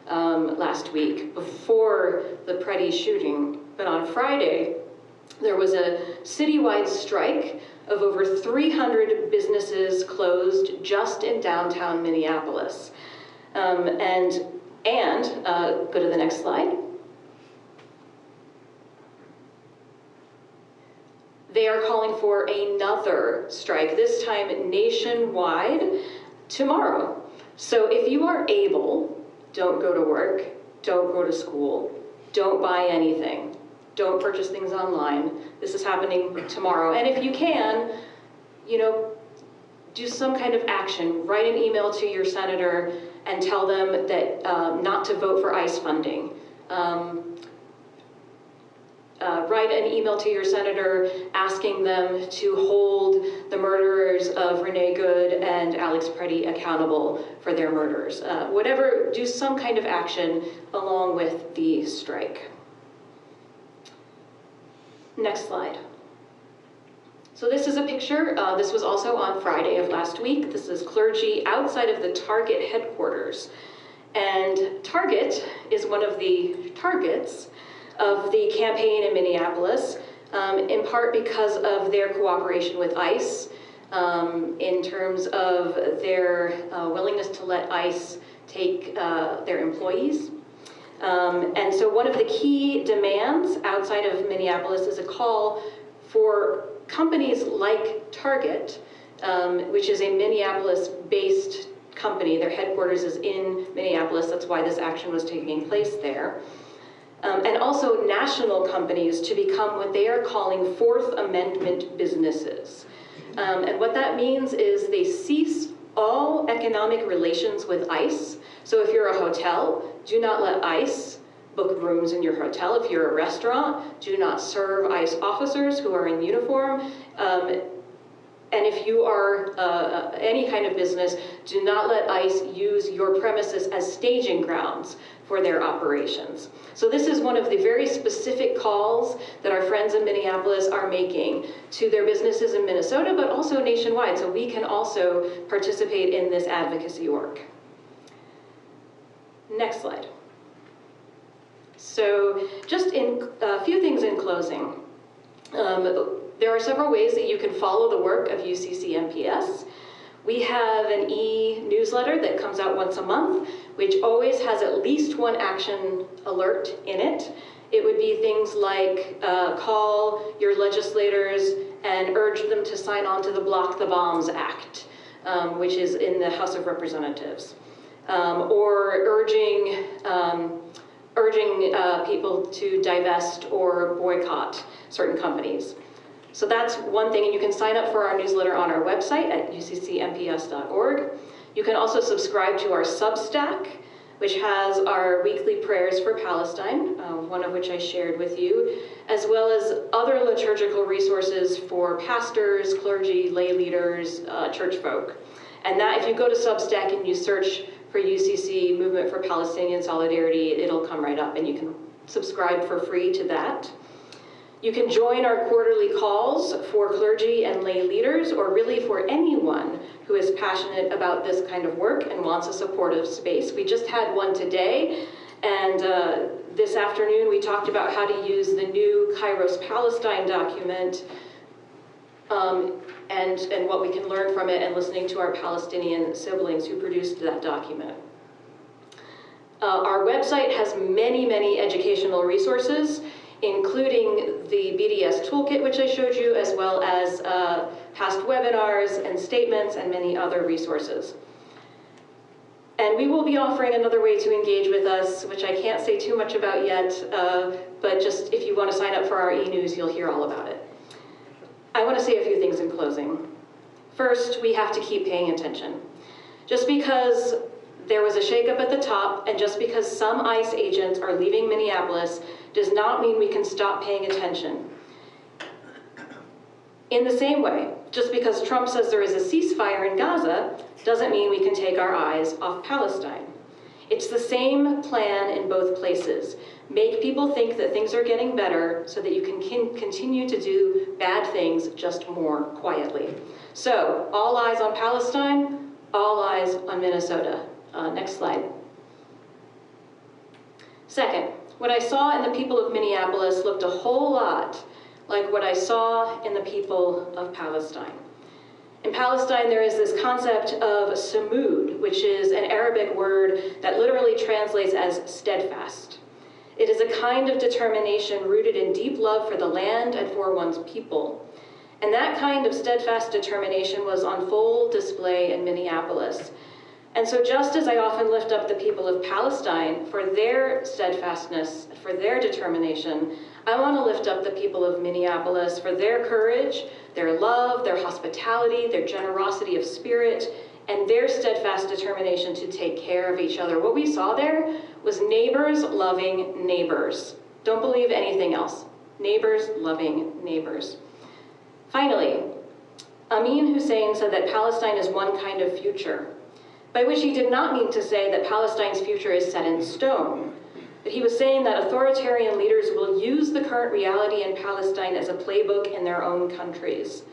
Speaker 1: last week before the Preddy shooting, but on Friday, there was a citywide strike of over 300 businesses closed just in downtown Minneapolis. Go to the next slide. They are calling for another strike, this time nationwide, tomorrow. So if you are able, don't go to work, don't go to school, don't buy anything, don't purchase things online. This is happening tomorrow. And if you can, do some kind of action. Write an email to your senator and tell them that not to vote for ICE funding. Write an email to your senator asking them to hold the murderers of Renee Good and Alex Preddy accountable for their murders. Whatever, do some kind of action along with the strike. Next slide. So this is a picture. This was also on Friday of last week. This is clergy outside of the Target headquarters. And Target is one of the targets of the campaign in Minneapolis, in part because of their cooperation with ICE, in terms of their willingness to let ICE take their employees. And so one of the key demands outside of Minneapolis is a call for companies like Target, which is a Minneapolis-based company. Their headquarters is in Minneapolis. That's why this action was taking place there. And also national companies to become what they are calling Fourth Amendment businesses. And what that means is they cease all economic relations with ICE. So if you're a hotel, do not let ICE book rooms in your hotel. If you're a restaurant, do not serve ICE officers who are in uniform. And if you are any kind of business, do not let ICE use your premises as staging grounds for their operations. So this is one of the very specific calls that our friends in Minneapolis are making to their businesses in Minnesota, but also nationwide, so we can also participate in this advocacy work. Next slide. So just a few things in closing. There are several ways that you can follow the work of UCC and PS. We have an e-newsletter that comes out once a month, which always has at least one action alert in it. It would be things like call your legislators and urge them to sign on to the Block the Bombs Act, which is in the House of Representatives, or urging people to divest or boycott certain companies. So that's one thing, and you can sign up for our newsletter on our website at uccmps.org. You can also subscribe to our Substack, which has our weekly prayers for Palestine, one of which I shared with you, as well as other liturgical resources for pastors, clergy, lay leaders, church folk. And that, if you go to Substack and you search for UCC, Movement for Palestinian Solidarity, it'll come right up, and you can subscribe for free to that. You can join our quarterly calls for clergy and lay leaders, or really for anyone who is passionate about this kind of work and wants a supportive space. We just had one today, and this afternoon we talked about how to use the new Kairos Palestine document and what we can learn from it, and listening to our Palestinian siblings who produced that document. Our website has many, many educational resources, including the BDS toolkit, which I showed you, as well as past webinars and statements and many other resources. And we will be offering another way to engage with us, which I can't say too much about yet, but just if you want to sign up for our e-news, you'll hear all about it. I want to say a few things in closing. First, we have to keep paying attention. Just because there was a shakeup at the top, and just because some ICE agents are leaving Minneapolis, does not mean we can stop paying attention. In the same way, just because Trump says there is a ceasefire in Gaza, doesn't mean we can take our eyes off Palestine. It's the same plan in both places. Make people think that things are getting better so that you can continue to do bad things just more quietly. So, all eyes on Palestine, all eyes on Minnesota. Next slide. Second, what I saw in the people of Minneapolis looked a whole lot like what I saw in the people of Palestine. In Palestine, there is this concept of samud, which is an Arabic word that literally translates as steadfast. It is a kind of determination rooted in deep love for the land and for one's people. And that kind of steadfast determination was on full display in Minneapolis. And so just as I often lift up the people of Palestine for their steadfastness, for their determination, I want to lift up the people of Minneapolis for their courage, their love, their hospitality, their generosity of spirit, and their steadfast determination to take care of each other. What we saw there was neighbors loving neighbors. Don't believe anything else. Neighbors loving neighbors. Finally, Amin Hussein said that Palestine is one kind of future, by which he did not mean to say that Palestine's future is set in stone. But he was saying that authoritarian leaders will use the current reality in Palestine as a playbook in their own countries.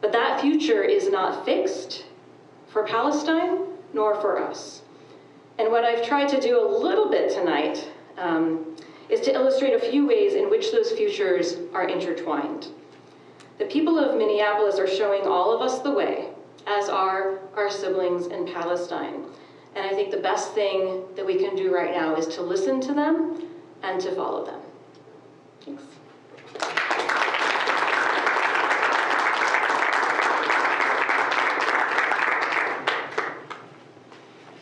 Speaker 1: But that future is not fixed for Palestine, nor for us. And what I've tried to do a little bit tonight is to illustrate a few ways in which those futures are intertwined. The people of Minneapolis are showing all of us the way, as are our siblings in Palestine. And I think the best thing that we can do right now is to listen to them and to follow them. Thanks.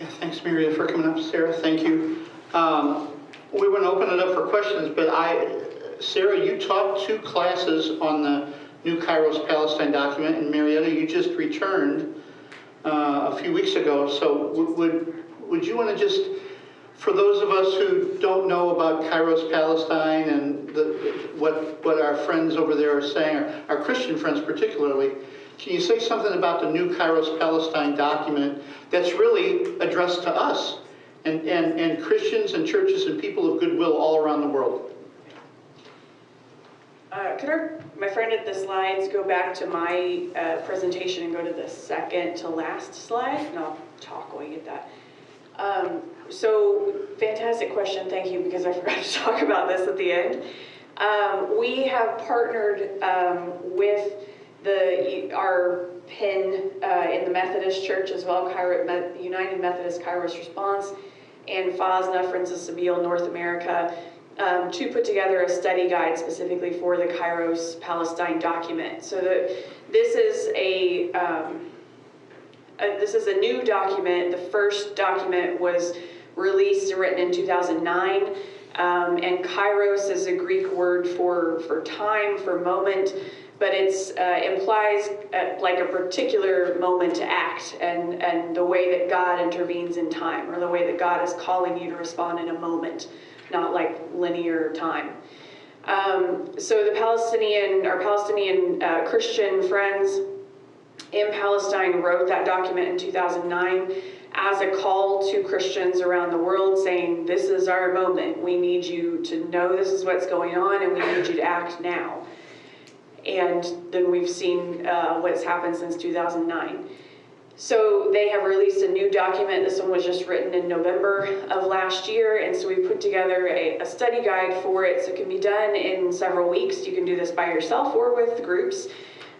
Speaker 2: Yeah, thanks, Maria, for coming up. Sarah, thank you. We want to open it up for questions, but Sarah, you taught 2 classes on the new Kairos Palestine document, and Marietta, you just returned a few weeks ago. So would you want to just, for those of us who don't know about Kairos Palestine and what our friends over there are saying, our Christian friends particularly, can you say something about the new Kairos Palestine document that's really addressed to us and Christians and churches and people of goodwill all around the world?
Speaker 3: Could my friend at the slides go back to my presentation and go to the second to last slide? And I'll talk while you get that. So, fantastic question, thank you, because I forgot to talk about this at the end. We have partnered with our PIN in the Methodist Church as well, United Methodist Kairos Response, and FASNA, Friends of Sabeel North America, to put together a study guide specifically for the Kairos Palestine document. So this is a new document. The first document was released and written in 2009, and Kairos is a Greek word for time, for moment, but it implies like a particular moment to act, and the way that God intervenes in time, or the way that God is calling you to respond in a moment, not like linear time. So our Palestinian Christian friends in Palestine wrote that document in 2009 as a call to Christians around the world, saying, this is our moment. We need you to know this is what's going on, and we need you to act now. And then we've seen what's happened since 2009. So they have released a new document. This one was just written in November of last year, and so we put together a study guide for it. So it can be done in several weeks. You can do this by yourself or with groups.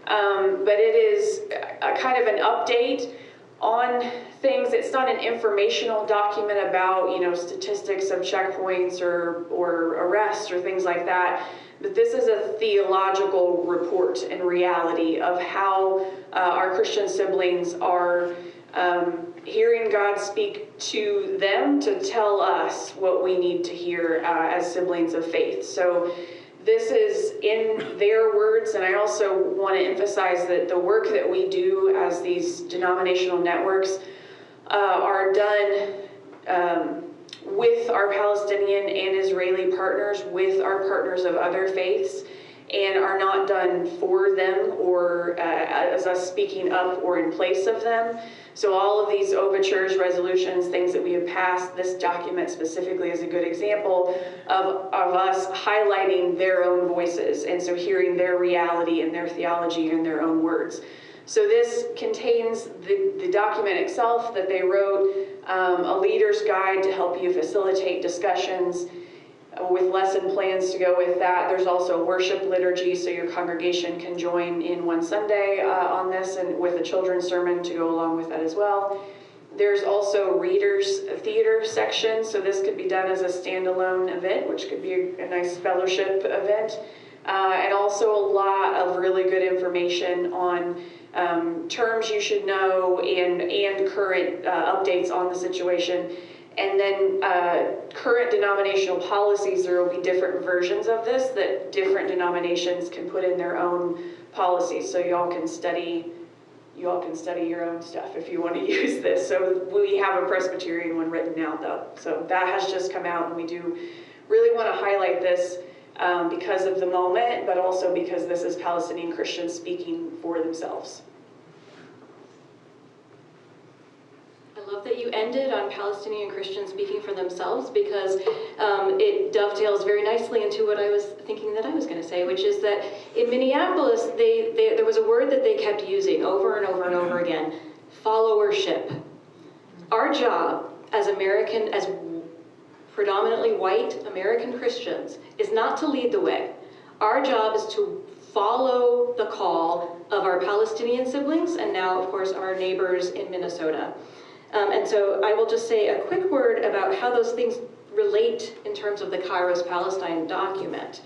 Speaker 3: But it is a kind of an update on things. It's not an informational document about, statistics of checkpoints or arrests or things like that. But this is a theological report and reality of how our Christian siblings are hearing God speak to them to tell us what we need to hear as siblings of faith. So this is in their words, and I also want to emphasize that the work that we do as these denominational networks are done with our Palestinian and Israeli partners, with our partners of other faiths, and are not done for them or as us speaking up or in place of them. So all of these overtures, resolutions, things that we have passed, this document specifically is a good example of us highlighting their own voices, and so hearing their reality and their theology in their own words. So this contains the document itself that they wrote, a leader's guide to help you facilitate discussions with lesson plans to go with that. There's also worship liturgy, so your congregation can join in one Sunday on this, and with a children's sermon to go along with that as well. There's also readers' theater section, so this could be done as a standalone event, which could be a nice fellowship event. And also a lot of really good information on terms you should know and current updates on the situation. And then current denominational policies, there will be different versions of this that different denominations can put in their own policies. So y'all can study your own stuff if you want to use this. So we have a Presbyterian one written now though. So that has just come out, and we do really want to highlight this because of the moment, but also because this is Palestinian Christians speaking for themselves.
Speaker 1: I love that you ended on Palestinian Christians speaking for themselves, because it dovetails very nicely into what I was thinking that I was going to say, which is that in Minneapolis, there was a word that they kept using over and over and over again: followership. Our job as predominantly white American Christians is not to lead the way. Our job is to follow the call of our Palestinian siblings, and now, of course, our neighbors in Minnesota. And so I will just say a quick word about how those things relate in terms of the Kairos Palestine document.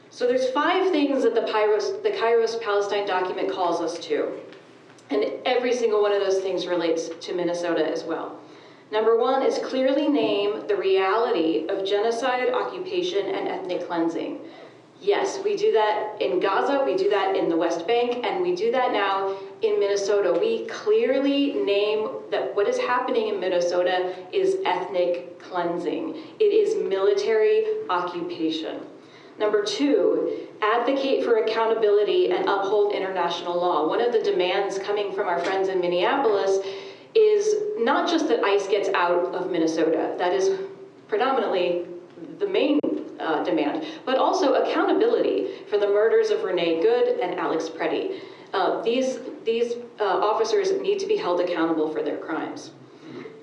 Speaker 1: So there's 5 things that the Kairos Palestine document calls us to. And every single one of those things relates to Minnesota as well. Number 1 is clearly name the reality of genocide, occupation, and ethnic cleansing. Yes, we do that in Gaza, we do that in the West Bank, and we do that now in Minnesota. We clearly name that what is happening in Minnesota is ethnic cleansing. It is military occupation. Number two, advocate for accountability and uphold international law. One of the demands coming from our friends in Minneapolis is not just that ICE gets out of Minnesota, that is predominantly the main demand, but also accountability for the murders of Renee Good and Alex Preddy. These officers need to be held accountable for their crimes.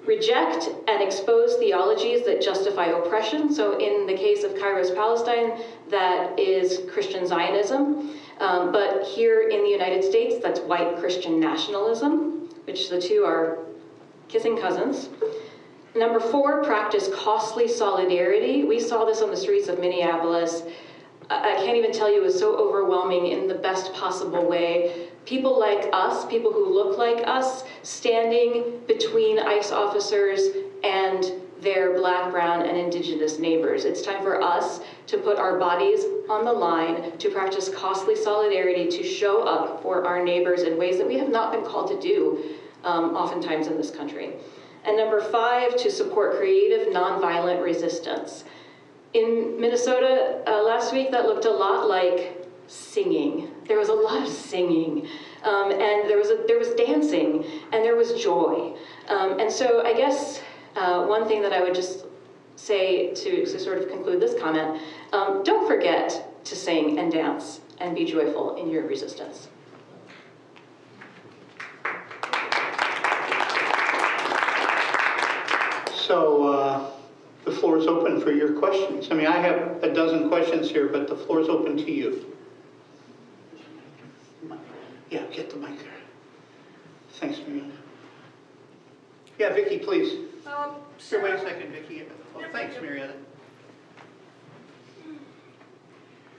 Speaker 1: Reject and expose theologies that justify oppression. So in the case of Kairos Palestine, that is Christian Zionism. But here in the United States, that's white Christian nationalism, which the two are kissing cousins. Number four, practice costly solidarity. We saw this on the streets of Minneapolis. I can't even tell you, it was so overwhelming in the best possible way. People like us, people who look like us, standing between ICE officers and their Black, brown, and indigenous neighbors. It's time for us to put our bodies on the line, to practice costly solidarity, to show up for our neighbors in ways that we have not been called to do oftentimes in this country. And number five, to support creative, nonviolent resistance. In Minnesota last week, that looked a lot like singing. There was a lot of singing, and there was dancing, and there was joy. And so I guess one thing that I would just say to sort of conclude this comment, don't forget to sing and dance and be joyful in your resistance.
Speaker 2: So the floor is open for your questions. I mean, I have a dozen questions here, but the floor is open to you. Yeah, get the mic there. Thanks, Mariana. Yeah, Vicki, please. Here, wait a second, Vicki. Oh, thanks, Mariana.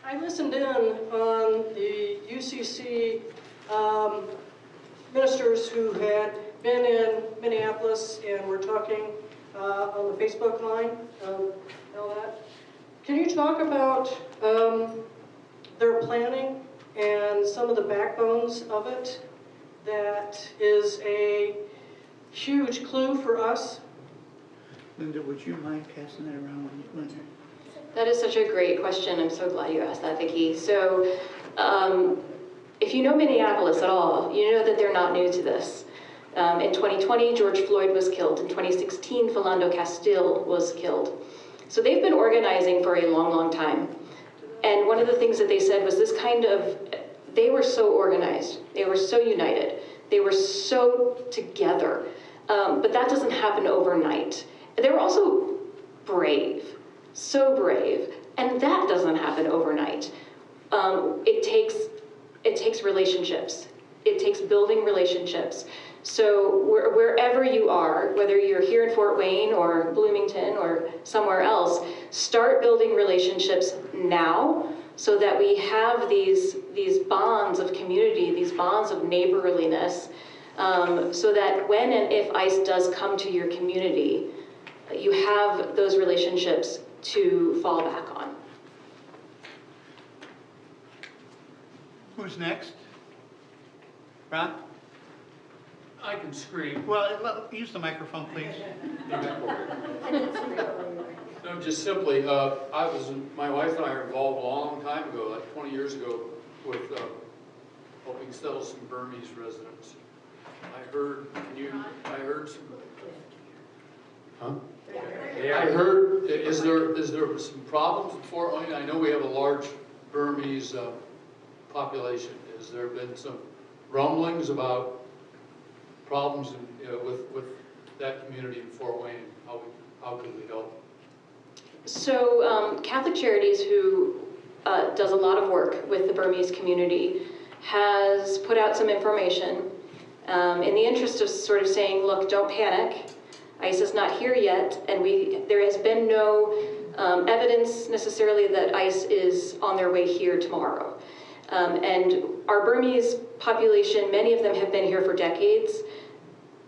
Speaker 4: I listened in on the UCC ministers who had been in Minneapolis and were talking on the Facebook line and all that. Can you talk about their planning and some of the backbones of it that is a huge clue for us?
Speaker 2: Linda, would you mind passing that around when you went there?
Speaker 1: That is such a great question. I'm so glad you asked that, Vicki. So if you know Minneapolis at all, you know that they're not new to this. In 2020, George Floyd was killed. In 2016, Philando Castile was killed. So they've been organizing for a long, long time. And one of the things that they said was this kind of, they were so organized. They were so united. They were so together. But that doesn't happen overnight. They were also brave, so brave. And that doesn't happen overnight. It takes relationships. It takes building relationships. So wherever you are, whether you're here in Fort Wayne or Bloomington or somewhere else, start building relationships now so that we have these bonds of community, these bonds of neighborliness, so that when and if ICE does come to your community, you have those relationships to fall back on.
Speaker 2: Who's next? Ron?
Speaker 5: I can scream.
Speaker 2: Well, use the microphone, please.
Speaker 5: No, just simply, my wife and I were involved a long time ago, like 20 years ago, with helping settle some Burmese residents. I heard some. Huh? Yeah. I heard. Is there some problems in Fort Wayne? I know we have a large Burmese population. Has there been some rumblings about problems with that community in Fort Wayne? How can we help?
Speaker 1: So Catholic Charities, who does a lot of work with the Burmese community, has put out some information in the interest of sort of saying, look, don't panic. ICE is not here yet, and there has been no evidence necessarily that ICE is on their way here tomorrow. And our Burmese population, many of them have been here for decades.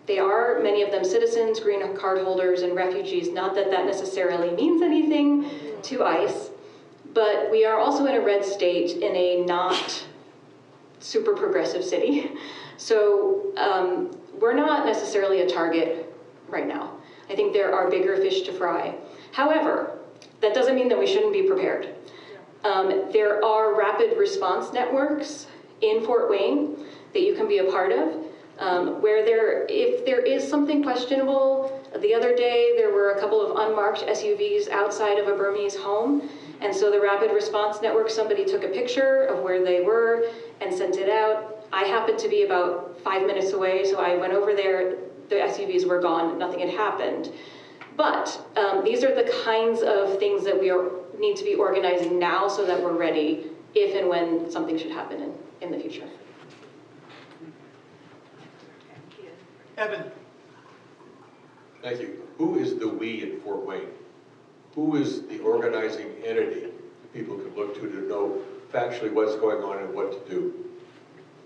Speaker 1: They are, many of them, citizens, green card holders, and refugees. Not that that necessarily means anything to ICE, But we are also in a red state in a not super progressive city. So we're not necessarily a target right now. I think there are bigger fish to fry. However, that doesn't mean that we shouldn't be prepared. There are rapid response networks in Fort Wayne that you can be a part of, where if there is something questionable. The other day, there were a couple of unmarked SUVs outside of a Burmese home, and so the rapid response network, somebody took a picture of where they were and sent it out. I happened to be about 5 minutes away, so I went over there. The SUVs were gone, nothing had happened. But these are the kinds of things that we need to be organizing now so that we're ready if and when something should happen in the future.
Speaker 2: Evan.
Speaker 6: Thank you. Who is the we in Fort Wayne? Who is the organizing entity that people can look to know factually what's going on and what to do?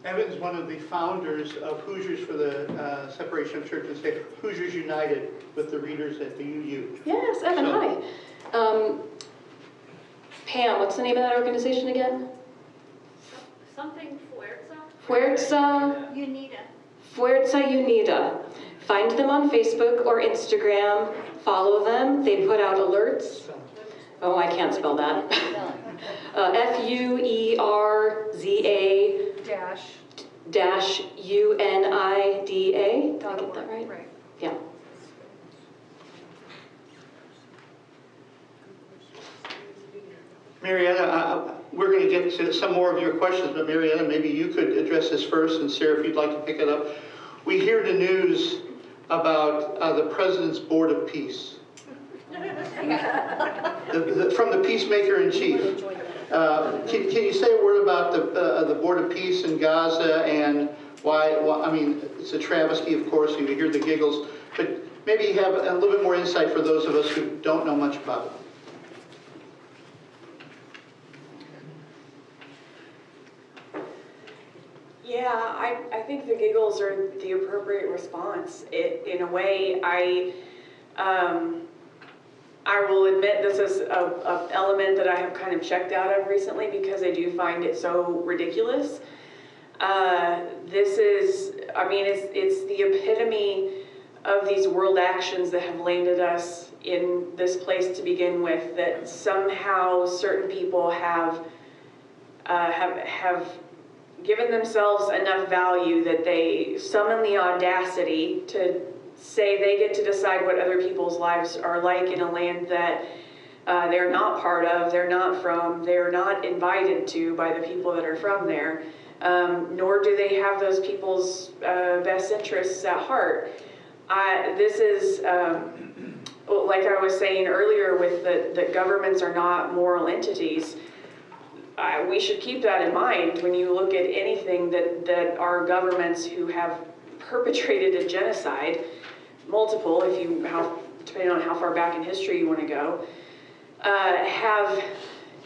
Speaker 2: Evan's one of the founders of Hoosiers for the Separation of Church and State, Hoosiers United, with the readers at the UU.
Speaker 1: Yes, Evan, hi. Pam, what's the name of that organization again?
Speaker 7: Something Fuerza?
Speaker 1: Fuerza
Speaker 7: Unida.
Speaker 1: Fuerza Unida. Find them on Facebook or Instagram, follow them, they put out alerts. Oh, I can't spell that. F-U-E-R-Z-A dash U-N-I-D-A. Did I get that right?
Speaker 7: Right.
Speaker 1: Yeah.
Speaker 2: Marietta, we're going to get to some more of your questions, but Marietta, maybe you could address this first, and Sarah, if you'd like to pick it up. We hear the news about the President's Board of Peace. From the Peacemaker-in-Chief. Can you say a word about the Board of Peace in Gaza and why, I mean, it's a travesty, of course, you hear the giggles, but maybe you have a little bit more insight for those of us who don't know much about it.
Speaker 3: Yeah, I think the giggles are the appropriate response. In a way, I will admit this is an element that I have kind of checked out of recently because I do find it so ridiculous. This is, I mean, it's the epitome of these world actions that have landed us in this place to begin with, that somehow certain people have given themselves enough value that they summon the audacity to say they get to decide what other people's lives are like in a land that they're not part of, they're not from, they're not invited to by the people that are from there, nor do they have those people's best interests at heart. This is, like I was saying earlier, with that governments are not moral entities. We should keep that in mind when you look at anything that our governments who have perpetrated a genocide, multiple, depending on how far back in history you want to go, have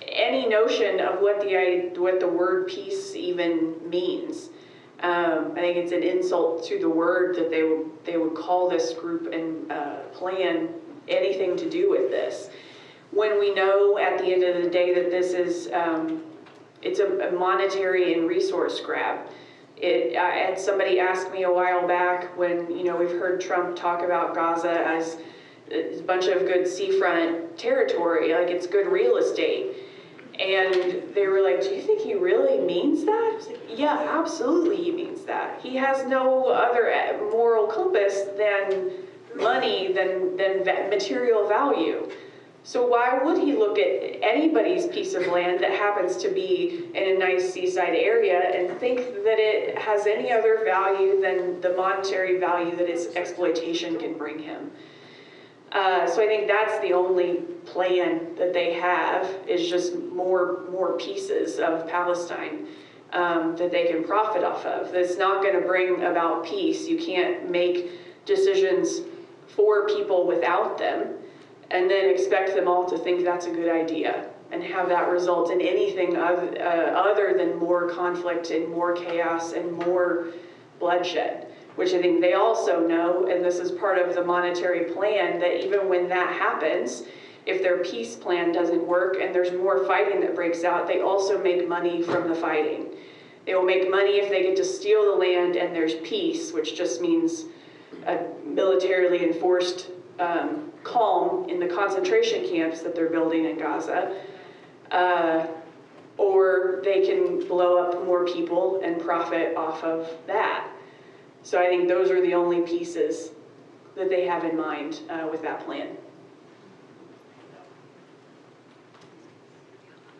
Speaker 3: any notion of what the word peace even means. I think it's an insult to the word that they would call this group and plan anything to do with this, when we know at the end of the day that this is it's a monetary and resource grab. I had somebody ask me a while back when we've heard Trump talk about Gaza as a bunch of good seafront territory, like it's good real estate. And they were like, do you think he really means that? I was like, yeah, absolutely he means that. He has no other moral compass than money, than material value. So why would he look at anybody's piece of land that happens to be in a nice seaside area and think that it has any other value than the monetary value that its exploitation can bring him? So I think that's the only plan that they have, is just more pieces of Palestine that they can profit off of. That's not going to bring about peace. You can't make decisions for people without them and then expect them all to think that's a good idea and have that result in anything other than more conflict and more chaos and more bloodshed, which I think they also know, and this is part of the monetary plan, that even when that happens, if their peace plan doesn't work and there's more fighting that breaks out, they also make money from the fighting. They will make money if they get to steal the land and there's peace, which just means a militarily enforced calm in the concentration camps that they're building in Gaza. Or they can blow up more people and profit off of that. So I think those are the only pieces that they have in mind with that plan.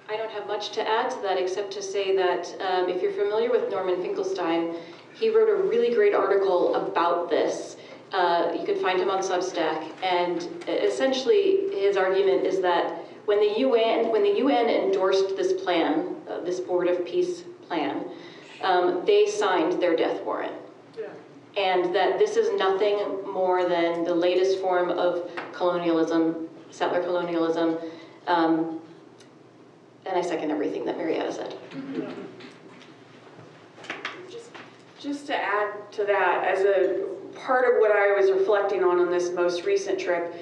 Speaker 1: I don't have much to add to that except to say that if you're familiar with Norman Finkelstein, he wrote a really great article about this. You can find him on Substack, and essentially his argument is that when the UN endorsed this plan, this Board of Peace plan, they signed their death warrant. And that this is nothing more than the latest form of colonialism, settler colonialism, and I second everything that Marietta said.
Speaker 3: Just to add to that, as a part of what I was reflecting on this most recent trip,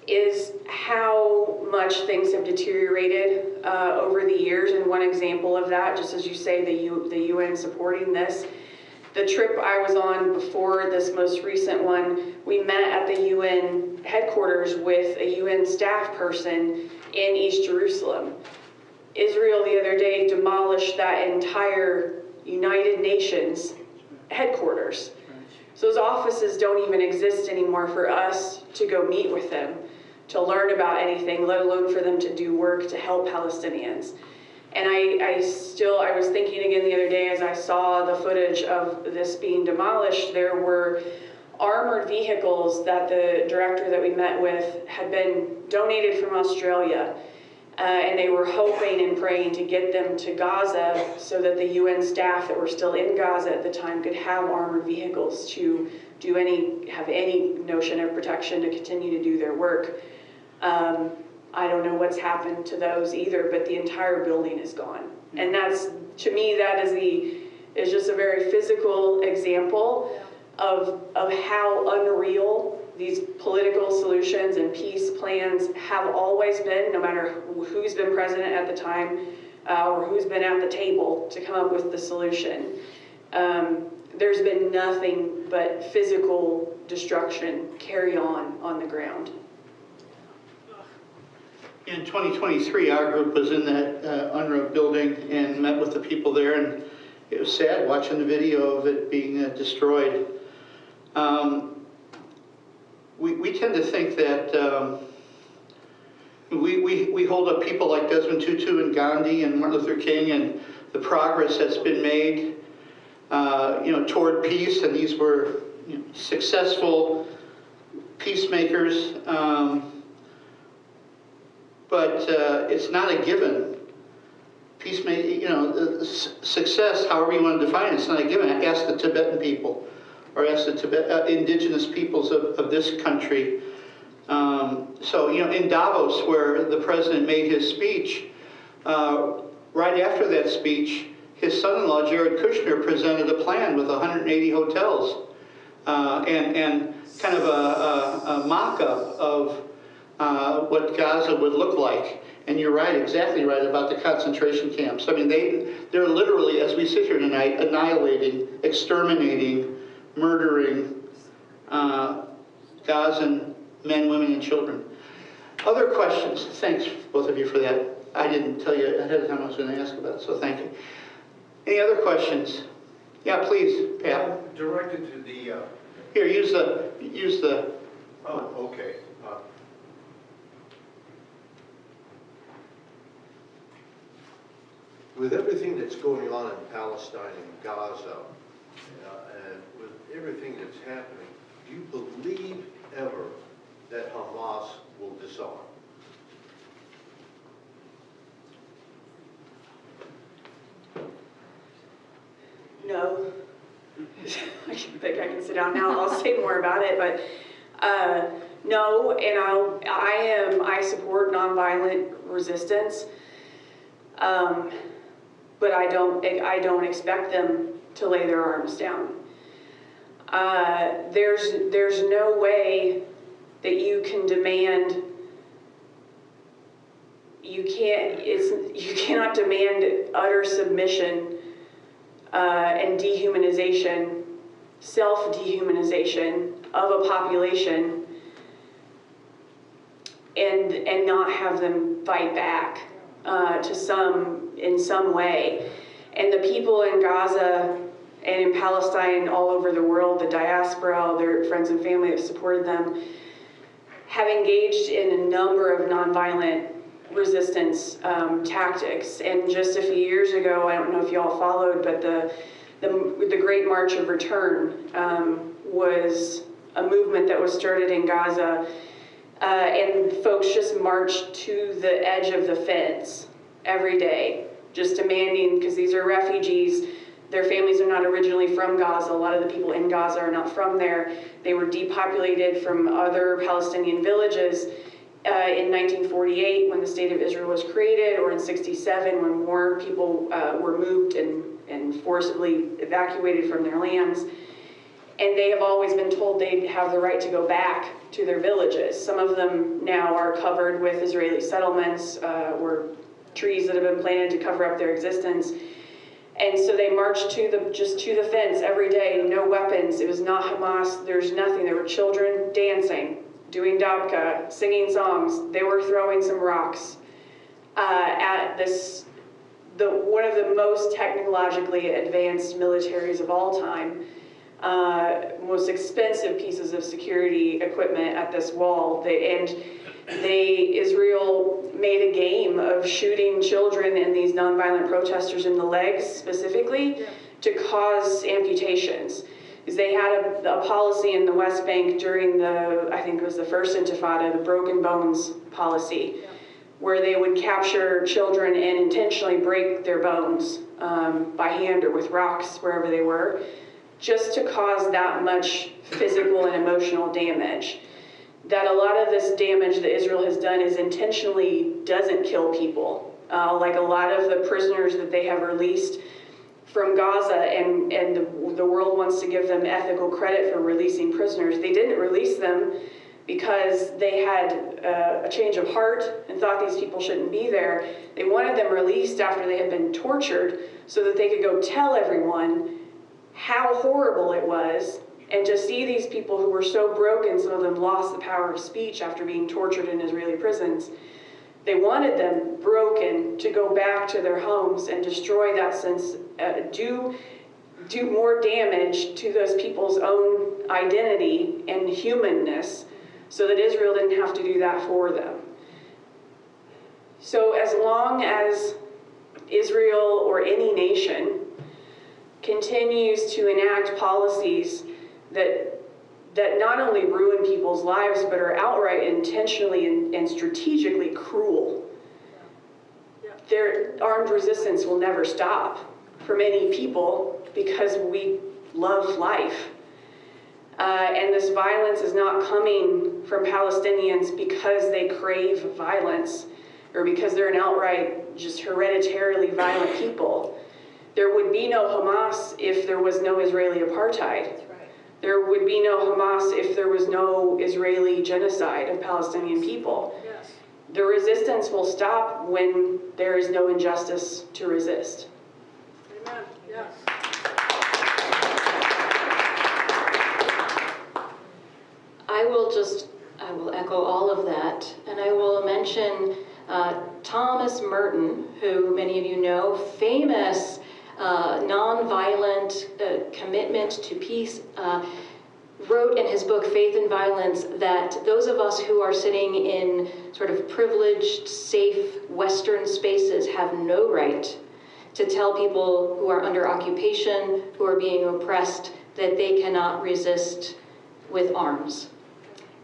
Speaker 3: is how much things have deteriorated over the years. And one example of that, just as you say, the UN supporting this, the trip I was on before this most recent one, we met at the UN headquarters with a UN staff person in East Jerusalem. Israel the other day demolished that entire United Nations headquarters. So those offices don't even exist anymore for us to go meet with them, to learn about anything, let alone for them to do work to help Palestinians. And I was thinking again the other day as I saw the footage of this being demolished, there were armored vehicles that the director that we met with had been donated from Australia. And they were hoping and praying to get them to Gaza so that the UN staff that were still in Gaza at the time could have armored vehicles to have any notion of protection to continue to do their work. I don't know what's happened to those either, but the entire building is gone. And that's, to me, that is just a very physical example of how unreal these political solutions and peace plans have always been, no matter who's been president at the time or who's been at the table to come up with the solution. There's been nothing but physical destruction carry on the ground.
Speaker 2: In 2023, our group was in that UNRWA building and met with the people there, and it was sad watching the video of it being destroyed. We tend to think that we hold up people like Desmond Tutu and Gandhi and Martin Luther King and the progress that's been made, toward peace, and these were successful peacemakers. But it's not a given. Success, however you want to define it, it's not a given. Ask the Tibetan people, or ask the indigenous peoples of this country. In Davos, where the president made his speech, right after that speech, his son-in-law, Jared Kushner, presented a plan with 180 hotels and kind of a mock-up of what Gaza would look like. And you're right, exactly right, about the concentration camps. I mean, they're literally, as we sit here tonight, annihilating, exterminating, murdering Gazan men, women, and children. Other questions? Thanks, both of you, for that. I didn't tell you ahead of time I was going to ask about it, so thank you. Any other questions? Yeah, please, Pat.
Speaker 8: Directed to the...
Speaker 2: Here, use the...
Speaker 8: Oh, okay. With everything that's going on in Palestine and Gaza, and with everything that's happening, do you believe ever that Hamas will disarm?
Speaker 3: No. I think I can sit down now. I'll say more about it, but no. And I support nonviolent resistance, but I don't expect them to lay their arms down. There's no way that you can demand you cannot demand utter submission and dehumanization, self-dehumanization of a population and not have them fight back in some way. And the people in Gaza and in Palestine, all over the world, the diaspora, all their friends and family that supported them, have engaged in a number of nonviolent resistance tactics. And just a few years ago, I don't know if you all followed, but the Great March of Return was a movement that was started in Gaza, and folks just marched to the edge of the fence every day, just demanding, because these are refugees, their families are not originally from Gaza, a lot of the people in Gaza are not from there. They were depopulated from other Palestinian villages in 1948 when the State of Israel was created, or in 67 when more people were moved and forcibly evacuated from their lands. And they have always been told they have the right to go back to their villages. Some of them now are covered with Israeli settlements or trees that have been planted to cover up their existence. And so they marched just to the fence every day, no weapons. It was not Hamas, there's nothing. There were children dancing, doing dabka, singing songs. They were throwing some rocks at one of the most technologically advanced militaries of all time. Most expensive pieces of security equipment at this wall. Israel made a game of shooting children and these nonviolent protesters in the legs specifically to cause amputations. Because they had a policy in the West Bank during I think it was the first Intifada, the broken bones policy, where they would capture children and intentionally break their bones by hand or with rocks, wherever they were, just to cause that much physical and emotional damage. That a lot of this damage that Israel has done is intentionally doesn't kill people. Like a lot of the prisoners that they have released from Gaza, and the world wants to give them ethical credit for releasing prisoners. They didn't release them because they had a change of heart and thought these people shouldn't be there. They wanted them released after they had been tortured so that they could go tell everyone how horrible it was, and to see these people who were so broken, some of them lost the power of speech after being tortured in Israeli prisons. They wanted them broken to go back to their homes and destroy that sense, do more damage to those people's own identity and humanness so that Israel didn't have to do that for them. So as long as Israel or any nation continues to enact policies that not only ruin people's lives, but are outright intentionally and strategically cruel, their armed resistance will never stop for many people because we love life. And this violence is not coming from Palestinians because they crave violence or because they're an outright, just hereditarily violent people. There would be no Hamas if there was no Israeli apartheid. There would be no Hamas if there was no Israeli genocide of Palestinian people.
Speaker 4: Yes.
Speaker 3: The resistance will stop when there is no injustice to resist.
Speaker 4: Amen. Yes.
Speaker 1: I will echo all of that, and I will mention Thomas Merton, who many of you know, famous nonviolent commitment to peace, wrote in his book Faith and Violence that those of us who are sitting in sort of privileged, safe Western spaces have no right to tell people who are under occupation, who are being oppressed, that they cannot resist with arms.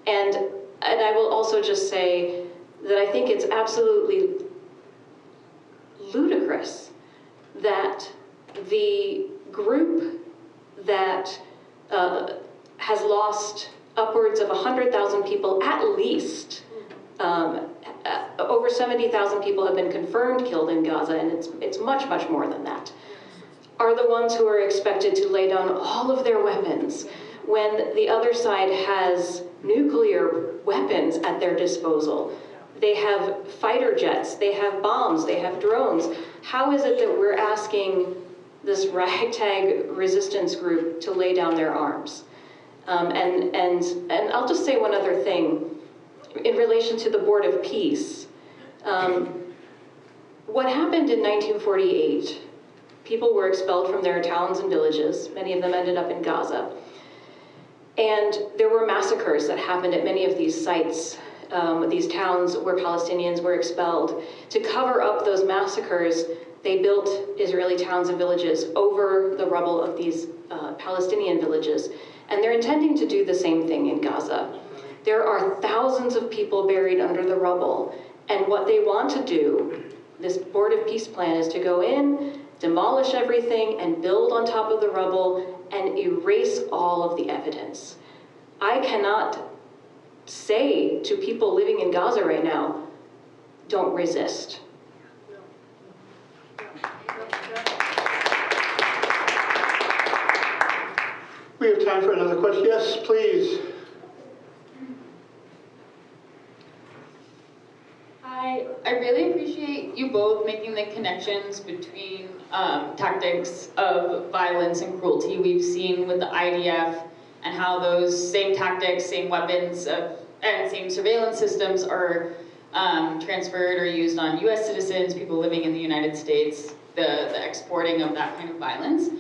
Speaker 1: And I will also just say that I think it's absolutely ludicrous that the group that has lost upwards of 100,000 people at least, over 70,000 people have been confirmed killed in Gaza, and it's much, much more than that, are the ones who are expected to lay down all of their weapons when the other side has nuclear weapons at their disposal. They have fighter jets, they have bombs, they have drones. How is it that we're asking this ragtag resistance group to lay down their arms? And I'll just say one other thing in relation to the Board of Peace. What happened in 1948, people were expelled from their towns and villages. Many of them ended up in Gaza. And there were massacres that happened at many of these sites, these towns where Palestinians were expelled. To cover up those massacres, they built Israeli towns and villages over the rubble of these Palestinian villages. And they're intending to do the same thing in Gaza. There are thousands of people buried under the rubble. And what they want to do, this Board of Peace plan, is to go in, demolish everything, and build on top of the rubble and erase all of the evidence. I cannot say to people living in Gaza right now, don't resist.
Speaker 2: We have time for another question. Yes, please.
Speaker 9: Hi, I really appreciate you both making the connections between tactics of violence and cruelty we've seen with the IDF and how those same tactics, same weapons, and same surveillance systems are transferred or used on US citizens, people living in the United States, the exporting of that kind of violence.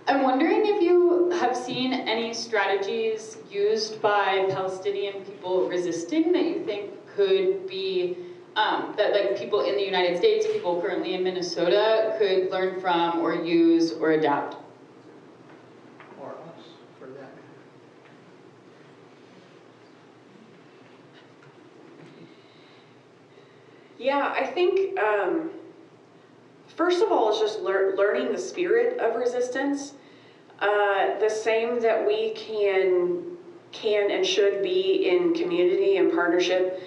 Speaker 9: I'm wondering if you have seen any strategies used by Palestinian people resisting that you think could be, that like people in the United States, people currently in Minnesota could learn from or use or adapt.
Speaker 2: Or us, for that.
Speaker 3: Yeah, I think, first of all, it's just learning the spirit of resistance. The same that we can and should be in community and partnership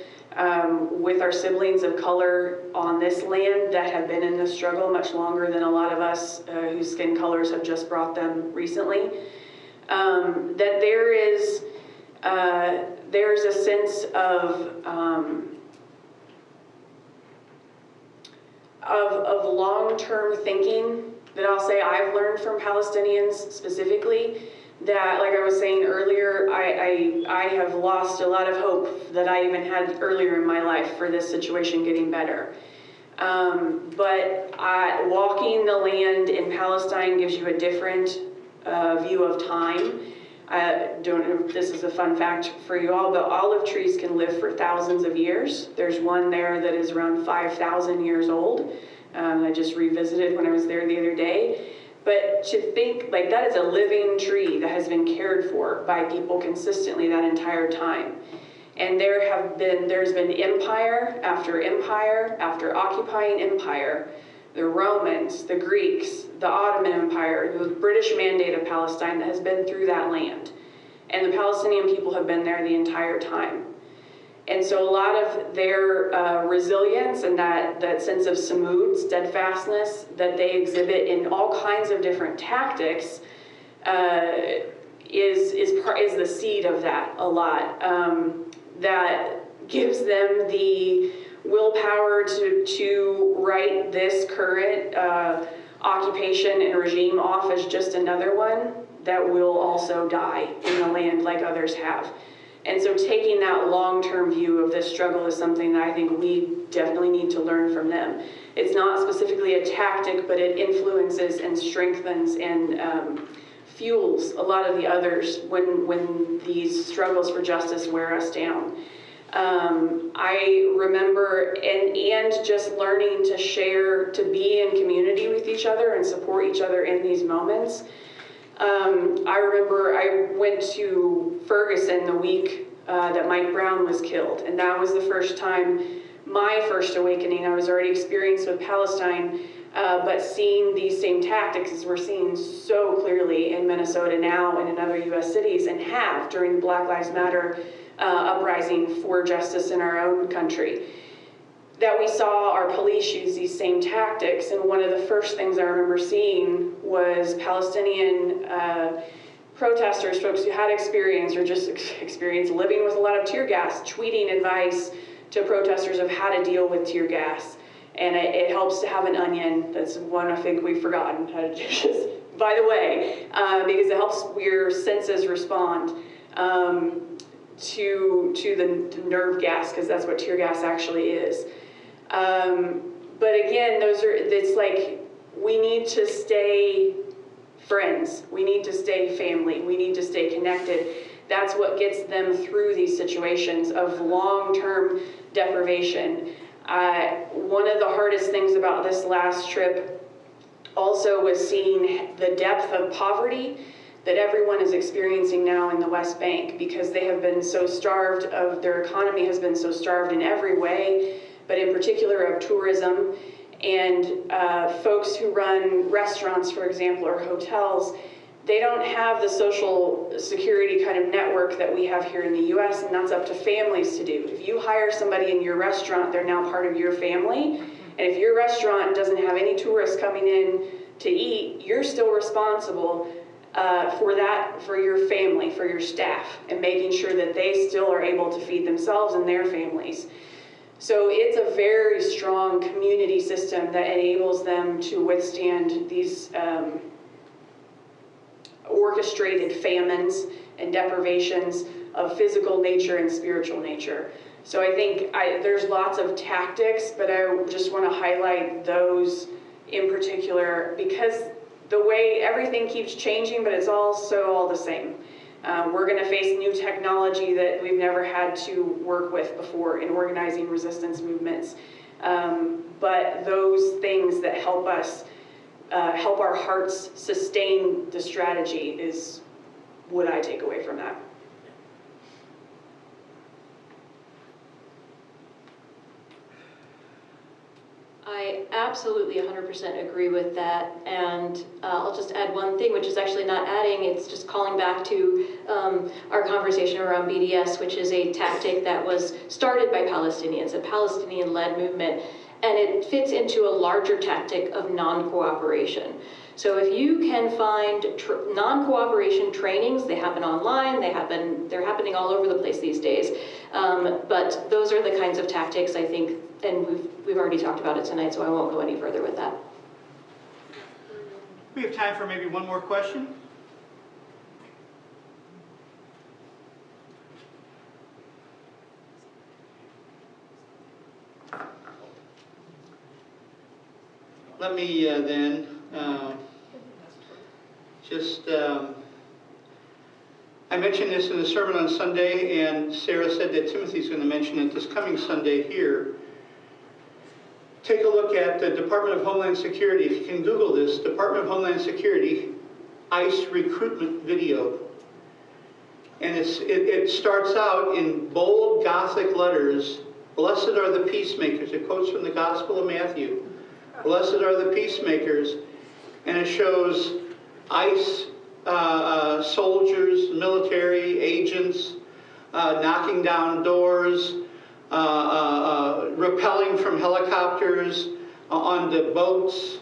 Speaker 3: with our siblings of color on this land that have been in this struggle much longer than a lot of us whose skin colors have just brought them recently. That there's a sense of long-term thinking that I'll say I've learned from Palestinians specifically, that, like I was saying earlier, I have lost a lot of hope that I even had earlier in my life for this situation getting better. But walking the land in Palestine gives you a different view of time. I don't know if this is a fun fact for you all, but olive trees can live for thousands of years. There's one there that is around 5,000 years old. I just revisited when I was there the other day. But to think, like, that is a living tree that has been cared for by people consistently that entire time. And there's been empire after occupying empire. The Romans, the Greeks, the Ottoman Empire, the British Mandate of Palestine that has been through that land. And the Palestinian people have been there the entire time. And so a lot of their resilience and that sense of samud, steadfastness that they exhibit in all kinds of different tactics is the seed of that a lot. That gives them the willpower to write this current occupation and regime off as just another one that will also die in the land like others have. And so taking that long-term view of this struggle is something that I think we definitely need to learn from them. It's not specifically a tactic, but it influences and strengthens and fuels a lot of the others when these struggles for justice wear us down. I remember, and just learning to share, to be in community with each other and support each other in these moments. I remember I went to Ferguson the week that Mike Brown was killed, and that was the first time, my first awakening. I was already experienced with Palestine, but seeing these same tactics as we're seeing so clearly in Minnesota now and in other US cities, and have during the Black Lives Matter uprising for justice in our own country. That we saw our police use these same tactics, and one of the first things I remember seeing was Palestinian protesters, folks who had experience or just experience living with a lot of tear gas, tweeting advice to protesters of how to deal with tear gas. And it helps to have an onion. That's one I think we've forgotten how to do this, by the way, because it helps your senses respond to the nerve gas, because that's what tear gas actually is. But again, it's like, we need to stay friends. We need to stay family. We need to stay connected. That's what gets them through these situations of long-term deprivation. One of the hardest things about this last trip also was seeing the depth of poverty that everyone is experiencing now in the West Bank, because they have been so starved of, their economy has been so starved in every way, but in particular of tourism. And folks who run restaurants, for example, or hotels, they don't have the social security kind of network that we have here in the US, and that's up to families to do. If you hire somebody in your restaurant, they're now part of your family. And if your restaurant doesn't have any tourists coming in to eat, you're still responsible for that, for your family, for your staff, and making sure that they still are able to feed themselves and their families. So it's a very strong community system that enables them to withstand these orchestrated famines and deprivations of physical nature and spiritual nature. So I think there's lots of tactics, but I just want to highlight those in particular, because the way everything keeps changing, but it's also all the same. We're going to face new technology that we've never had to work with before in organizing resistance movements. But those things that help us, help our hearts sustain the strategy is what I take away from that.
Speaker 1: I absolutely 100% agree with that, and I'll just add one thing, which is actually not adding, it's just calling back to our conversation around BDS, which is a tactic that was started by Palestinians, a Palestinian-led movement, and it fits into a larger tactic of non-cooperation. So if you can find non-cooperation trainings, they happen online, they're happening all over the place these days, but those are the kinds of tactics, I think, and we've already talked about it tonight, so I won't go any further with that.
Speaker 2: We have time for maybe one more question. Let me then I mentioned this in the sermon on Sunday, and Sarah said that Timothy's going to mention it this coming Sunday here. Take a look at the Department of Homeland Security. If you can Google this, Department of Homeland Security ICE recruitment video. And it starts out in bold Gothic letters, "Blessed are the peacemakers." It quotes from the Gospel of Matthew. "Blessed are the peacemakers." And it shows ICE soldiers, military agents, knocking down doors, rappelling from helicopters onto boats,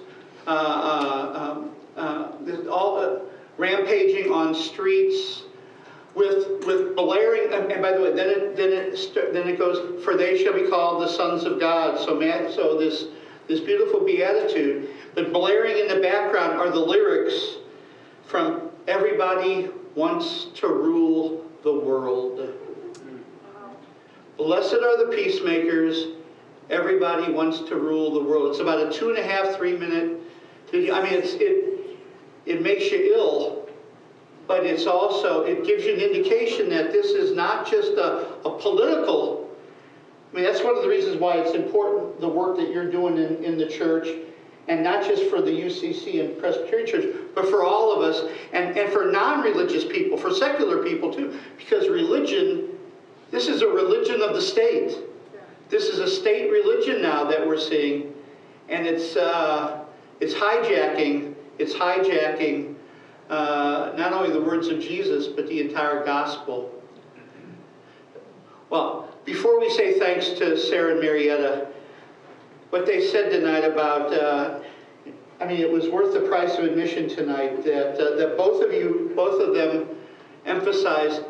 Speaker 2: rampaging on streets with blaring. And by the way, then it goes, "For they shall be called the sons of God." So this beautiful beatitude, but blaring in the background are the lyrics from "Everybody Wants to Rule the World." Blessed are the peacemakers, everybody wants to rule the world. It's about a 2.5, 3 minute video. I mean, it makes you ill, but it's also, it gives you an indication that this is not just a political, I mean, that's one of the reasons why it's important, the work that you're doing in the church, and not just for the UCC and Presbyterian Church, but for all of us, and for non-religious people, for secular people too, because religion, this is a religion of the state. This is a state religion now that we're seeing, and it's hijacking not only the words of Jesus, but the entire gospel. Well, before we say thanks to Sarah and Marietta, what they said tonight about, I mean, it was worth the price of admission tonight that both of them emphasized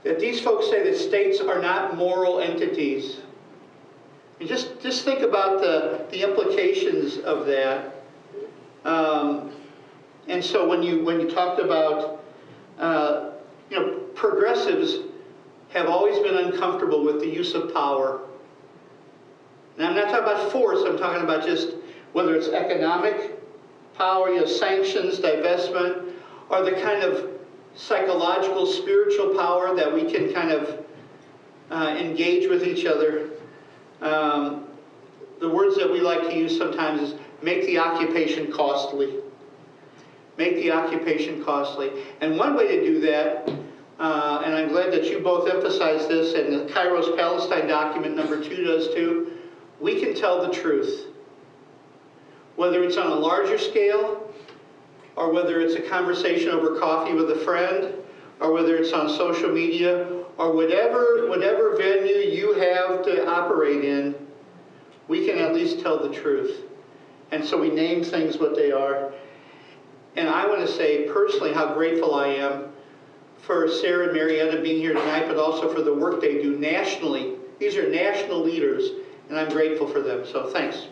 Speaker 2: that these folks say that states are not moral entities. And just think about the implications of that. And so when you talked about, progressives have always been uncomfortable with the use of power. And I'm not talking about force, I'm talking about just whether it's economic power, sanctions, divestment, or the kind of psychological, spiritual power that we can kind of engage with each other. The words that we like to use sometimes is make the occupation costly. Make the occupation costly. And one way to do that, and I'm glad that you both emphasized this, and the Kairos Palestine document number 2 does too, we can tell the truth. Whether it's on a larger scale, or whether it's a conversation over coffee with a friend, or whether it's on social media, or whatever venue you have to operate in, we can at least tell the truth. And so we name things what they are. And I want to say personally how grateful I am for Sarah and Marietta being here tonight, but also for the work they do nationally. These are national leaders, and I'm grateful for them, so thanks.